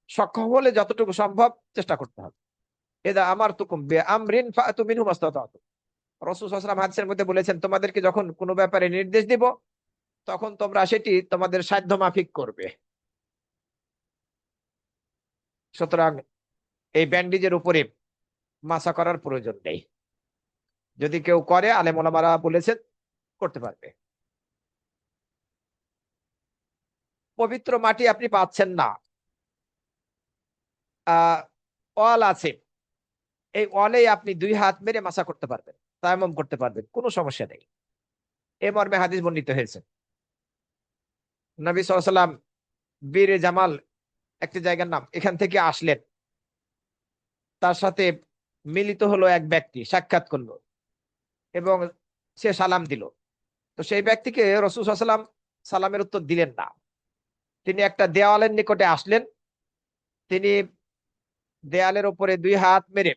সক্ষম হলে যতটুকু সম্ভব চেষ্টা করতে হবে। এদা আমারতুকুম বিআমরিন ফাআতু মিনহু মাসতাতাতুম। রাসূল সাল্লাল্লাহু আলাইহি ওয়াসাল্লাম হাদিসের মধ্যে বলেছেন, তোমাদেরকে যখন কোনো ব্যাপারে নির্দেশ দিব, তখন তোমরা সেটি তোমাদের সাধ্য মাফিক করবে। সুতরাং এই ব্যান্ডেজের উপরে মাসা করার প্রয়োজন নেই। যদি কেউ করে, আলেম ওলামারা বলেছেন করতে পারবে। পবিত্র মাটি আপনি পাচ্ছেন না, ওয়াল আছে, এই ওয়ালেই আপনি 2 হাত মেরে মাসা করতে পারবেন, তায়াম্মুম করতে পারবেন, কোনো সমস্যা নেই। এ মর্মে হাদিস বর্ণিত হয়েছে। নবী সাল্লাল্লাহু আলাইহি ওয়াসাল্লাম বীরে জামাল একটি জায়গার নাম, এখান থেকে আসলেন, তার সাথে মিলিত হলো এক ব্যক্তি, সাক্ষাৎ করলো এবং সে সালাম দিল। তো সেই ব্যক্তিকে রাসূল সাল্লাল্লাহু আলাইহি ওয়াসাল্লাম সালামের উত্তর দিলেন না। তিনি একটা দেওয়ালের নিকটে আসলেন, তিনি দেয়ালের উপরে 2 হাত মেরে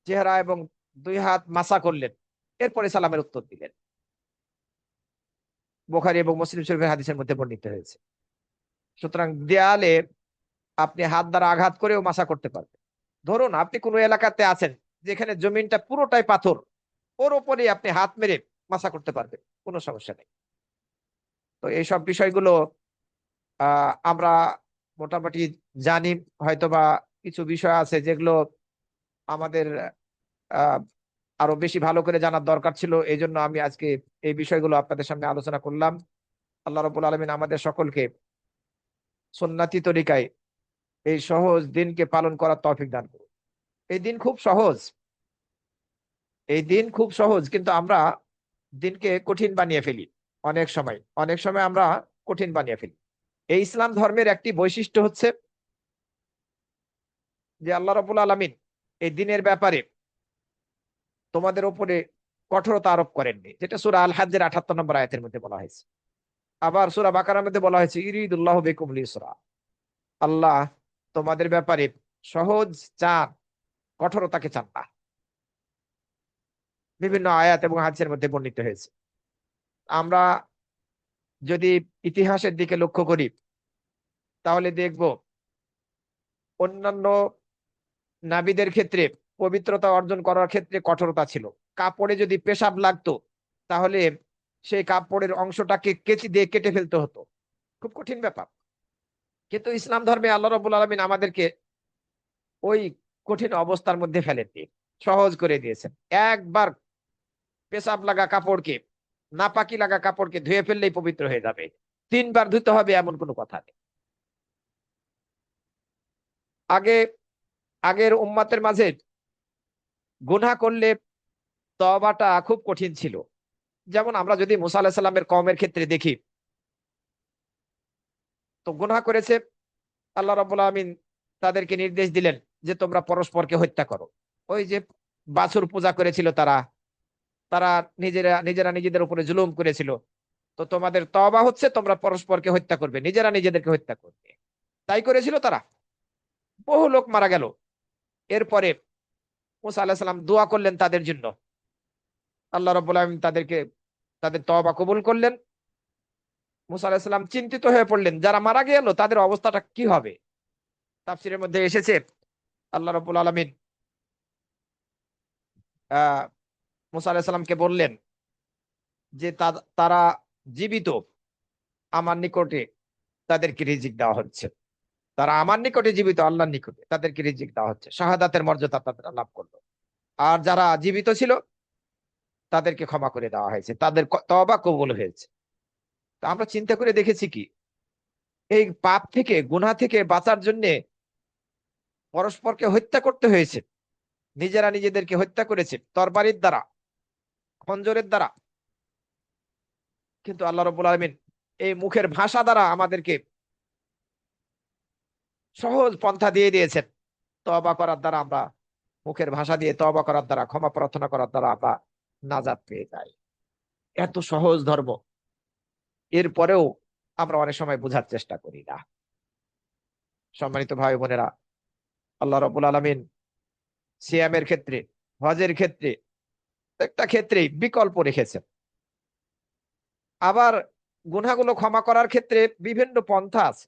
চেহারা এবং 2 হাত মাসা করলেন, এরপরে সালামের উত্তর দিলেন। বুখারী এবং মুসলিম শরীফের হাদিসের মধ্যে বর্ণিত হয়েছে। সুতরাং দেয়ালে আপনি হাত দ্বারা আঘাত করেও মাসা করতে পারবেন। ধরুন আপনি কোনো এলাকাতে আছেন যেখানে জমিনটা পুরোটাই পাথর, ওর উপরে আপনি হাত মেরে মাসা করতে পারবেন, কোনো সমস্যা নেই। তো এইসব বিষয়গুলো আমরা মোটামুটি জানি। হয়তোবা কিছু বিষয় আছে যেগুলো আমাদের আহ আরো বেশি ভালো করে জানার দরকার ছিল, এই জন্য আমি আজকে এই বিষয়গুলো আপনাদের সামনে আলোচনা করলাম। আল্লাহ রাব্বুল আলামিন আমাদের সকলকে সুন্নাতি তরিকায় এই সহজ দিনকে পালন করার তৌফিক দান করুন। এই দিন খুব সহজ, এই দিন খুব সহজ, কিন্তু আমরা দিনকে কঠিন বানিয়ে ফেলি। অনেক সময় আমরা কঠিন বানিয়ে ফেলি। এই ইসলাম ধর্মের একটি বৈশিষ্ট্য হচ্ছে যে আল্লাহ রাব্বুল আলামিন এই দিনের ব্যাপারে তোমাদের উপরে কঠোরতা আরোপ করেননি, যেটা সূরা আল হজ্জের ৭৮ নম্বর আয়াতের মধ্যে বলা হয়েছে। আবার সূরা বাকারার মধ্যে বলা হয়েছে, ইরিদুল্লাহু বিকুমুল ইসরা। আল্লাহ তোমাদের ব্যাপারে সহজ চান, কঠোরতাকে চান না। বিভিন্ন আয়াত এবং হাদিসের মধ্যে বর্ণিত হয়েছে। আমরা যদি ইতিহাসের দিকে লক্ষ্য করি, তাহলে দেখব অন্যান্য নাবিদের ক্ষেত্রে পবিত্রতা অর্জন করার ক্ষেত্রে কঠোরতা ছিল। কাপড়ে যদি পেশাব লাগতো, তাহলে সেই কাপড়ের অংশটাকে কেচি দিয়ে কেটে ফেলতে হতো, খুব কঠিন ব্যাপার। কিন্তু ইসলাম ধর্মে আল্লাহ রাব্বুল আলামিন আমাদেরকে ওই কঠিন অবস্থার মধ্যে ফেলেননি, সহজ করে দিয়েছেন। একবার পেশাব লাগা কাপড়কে, নাপাকি লাগা কাপড়কে ধুয়ে ফেললেই পবিত্র হয়ে যাবে, 3বার ধুতে হবে এমন কোনো কথা নেই। আগে আগের উম্মাতের মাঝে গুনাহ করলে তওবাটা খুব কঠিন ছিল। যেমন আমরা যদি মুসা আলাইহিস সালামের কওমের ক্ষেত্রে দেখি, তো গুনাহ করেছে, আল্লাহ রাব্বুল আলামিন তাদেরকে নির্দেশ দিলেন যে তোমরা পরস্পরকে হত্যা করো। ওই যে বাছুর পূজা করেছিল তারা, তারা নিজেরা নিজেরা নিজেদের উপরে জুলুম করেছিল। তো তোমাদের তওবা হচ্ছে তোমরা পরস্পরকে হত্যা করবে, নিজেরা নিজেদেরকে হত্যা করবে। তাই করেছিল তারা, বহু লোক মারা গেল। এরপরে মুসা আলাইহিস সালাম দোয়া করলেন তাদের জন্য, আল্লাহ রাব্বুল আলামিন তাদের তওবা কবুল করলেন। মুসা আলাইহিস সালাম চিন্তিত হয়ে পড়লেন, যারা মারা গেল তাদের অবস্থাটা কি হবে। তাফসীরের মধ্যে এসেছে আল্লাহ রাব্বুল আলামিন আহ মুসা আলাইহিস সালামকে বললেন যে তারা জীবিত, আমার নিকটে তাদেরকে রিজিক দেওয়া হচ্ছে। তারা আমার নিকটে জীবিত, আল্লাহর নিকটে তাদেরকে রিজিক দেওয়া হচ্ছে, শাহাদাতের মর্যাদা তারা লাভ করলো। আর যারা জীবিত ছিল তাদেরকে ক্ষমা করে দেওয়া হয়েছে, তাদের তওবা কবুল হয়েছে। তো আমরা চিন্তা করে দেখেছি কি, এই পাপ থেকে, গুনাহ থেকে বাঁচার জন্য পরস্পরকে হত্যা করতে হয়েছে, নিজেরা নিজেদেরকে হত্যা করেছে তরবারির দ্বারা, খঞ্জরের দ্বারা। কিন্তু আল্লাহ রাব্বুল আলামিন এই মুখের ভাষা দ্বারা আমাদেরকে সহজ পন্থা দিয়ে দিয়েছেন। তওবা করার দ্বারা আমরা, মুখের ভাষা দিয়ে তওবা করার দ্বারা, ক্ষমা প্রার্থনা করার দ্বারা আমরা নাজাত পেয়ে যাই। এত সহজ ধর্ম, এরপরেও আমরা অনেক সময় বোঝার চেষ্টা করি না। সম্মানিত ভাই বোনেরা, আল্লাহ রাব্বুল আলামিন সিয়ামের ক্ষেত্রে, হজের ক্ষেত্রে, একটা ক্ষেত্রেই বিকল্প রেখেছেন। আবার গুনাহগুলো ক্ষমা করার ক্ষেত্রে বিভিন্ন পন্থা আছে।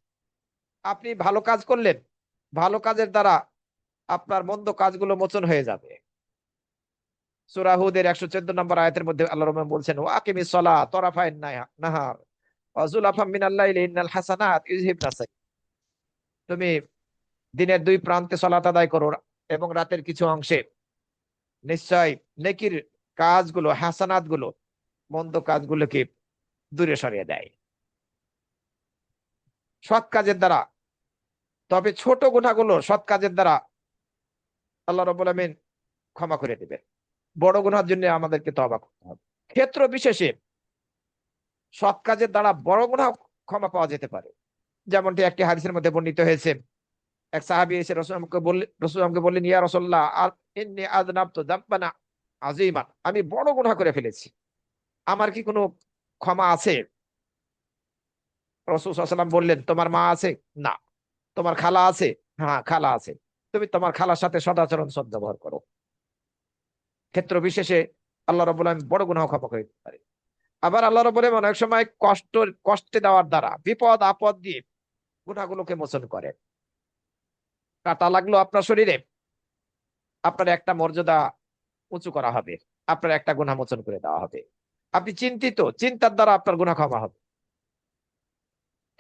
আপনি ভালো কাজ করলেন, ভালো কাজের দ্বারা আপনার মন্দ কাজগুলো মোচন হয়ে যাবে। সূরা হুদের 114 নম্বর আয়াতের মধ্যে আল্লাহ রাব্বুল বলছেন, ওয়া আকিমিস সালাহ তরাফাইন নাহার ওয়া যুলাফাম মিনাল লাইলি ইন্নাল হাসানাত ইউযহিবনা সাইয়্যাত। তুমি দিনের দুই প্রান্তে সালাত আদায় করো এবং রাতের কিছু অংশে, নিশ্চয় নেকির কাজগুলো, হাসানাত গুলো মন্দ কাজগুলোকে দূরে সরিয়ে দেয় সৎ কাজের দ্বারা। তবে ছোট গুনাহগুলো সৎ কাজের দ্বারা আল্লাহ রাব্বুল আলামিন ক্ষমা করে দিবেন। বড় গুনাহের জন্য আমাদেরকে তওবা করতে হবে। ক্ষেত্র বিশেষে সৎ কাজের দ্বারা বড় গুনাহ ক্ষমা পাওয়া যেতে পারে। যেমনটি একটি হাদিসের মধ্যে বর্ণিত হয়েছে, এক সাহাবী এসে রাসূলকে বললেন, ইয়া রাসূলুল্লাহ ইন্নী আযনাবতু যাববান আযীমান, আমি বড় গুনাহ করে ফেলেছি, আমার কি কোনো ক্ষমা আছে? রাসূল সাল্লাল্লাহু আলাইহি ওয়াসাল্লাম বললেন, তোমার মা আছে? না। তোমার খালা আছে? হ্যাঁ, খালা আছে। তুমি তোমার খালার সাথে সদাচরণ সদ্ব্যবহার করো। ক্ষেত্র বিশেষে আল্লাহ রাব্বুল আলামিন বড় গুনাহ ক্ষমা করে দিতে পারে। আবার আল্লাহ রাব্বুল আলামিন অনেক সময় কষ্টে দেওয়ার দ্বারা, বিপদ আপদ দিয়ে গুনাহগুলোকে মোচন করেন। কাঁটা লাগলো আপনার শরীরে, আপনার একটা মর্যাদা উঁচু করা হবে, আপনার একটা গুনাহ মোচন করে দেওয়া হবে। আপনি চিন্তিত, চিন্তার দ্বারা আপনার গুনাহ ক্ষমা হবে।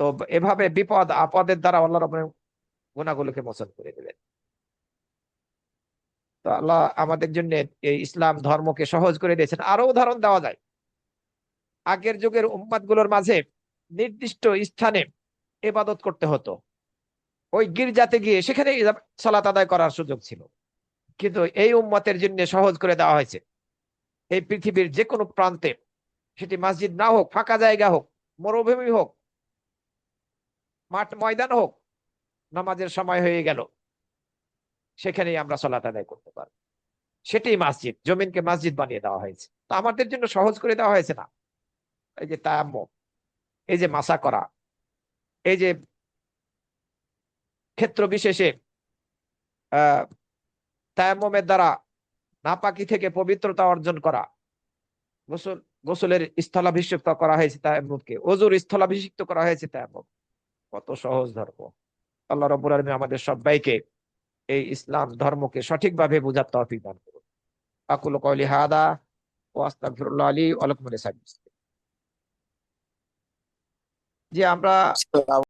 তো এভাবে বিপদ আপদের দ্বারা আল্লাহ রাব্বুল আলামিন গুনাহগুলোকে মোচন করে দেবেন। তো আল্লাহ আমাদের জন্য এই ইসলাম ধর্মকে সহজ করে দিয়েছেন। আরো উদাহরণ দেওয়া যায়। আগের যুগের উম্মাত গুলোর মাঝে নির্দিষ্ট স্থানে ইবাদত করতে হতো, ওই গির্জাতে গিয়ে সেখানে সালাত আদায় করার সুযোগ ছিল। কিন্তু এই উম্মতের জন্য সহজ করে দেওয়া হয়েছে, এই পৃথিবীর যে কোনো প্রান্তে, সেটি মসজিদ না হোক, ফাঁকা জায়গা হোক, মরুভূমি হোক, মাঠ ময়দান হোক, নামাজের সময় হয়ে গেল, সেখানেই আমরা সালাত আদায় করতে পারবো। সেটাই মসজিদ, জমিনকে মসজিদ বানিয়ে দেওয়া হয়েছে। তো আমাদের জন্য সহজ করে দেওয়া হয়েছে না? এই যে তায়াম্মুম, এই যে মাসা করা, এই যে ক্ষেত্র বিশেষে আহ তায়াম্মুমের দ্বারা নাপাকি থেকে পবিত্রতা অর্জন করা, গোসল, গোসলের স্থলাভিষিক্ত করা হয়েছে তায়াম্মুমকে, ওযুর স্থলাভিষিক্ত করা হয়েছে তায়াম্মুম। কত সহজ ধর্ম! আল্লাহ রাব্বুল আলামিন আমাদের সবাইকে এই ইসলাম ধর্মকে সঠিকভাবে বোঝার তৌফিক দান করুন। আকুলু কওলি হাদা ওয়া আস্তাগফিরুল্লাহ লি ওয়া লাকুম ওয়া লিসাইরিল মুসলিমিন। যে আমরা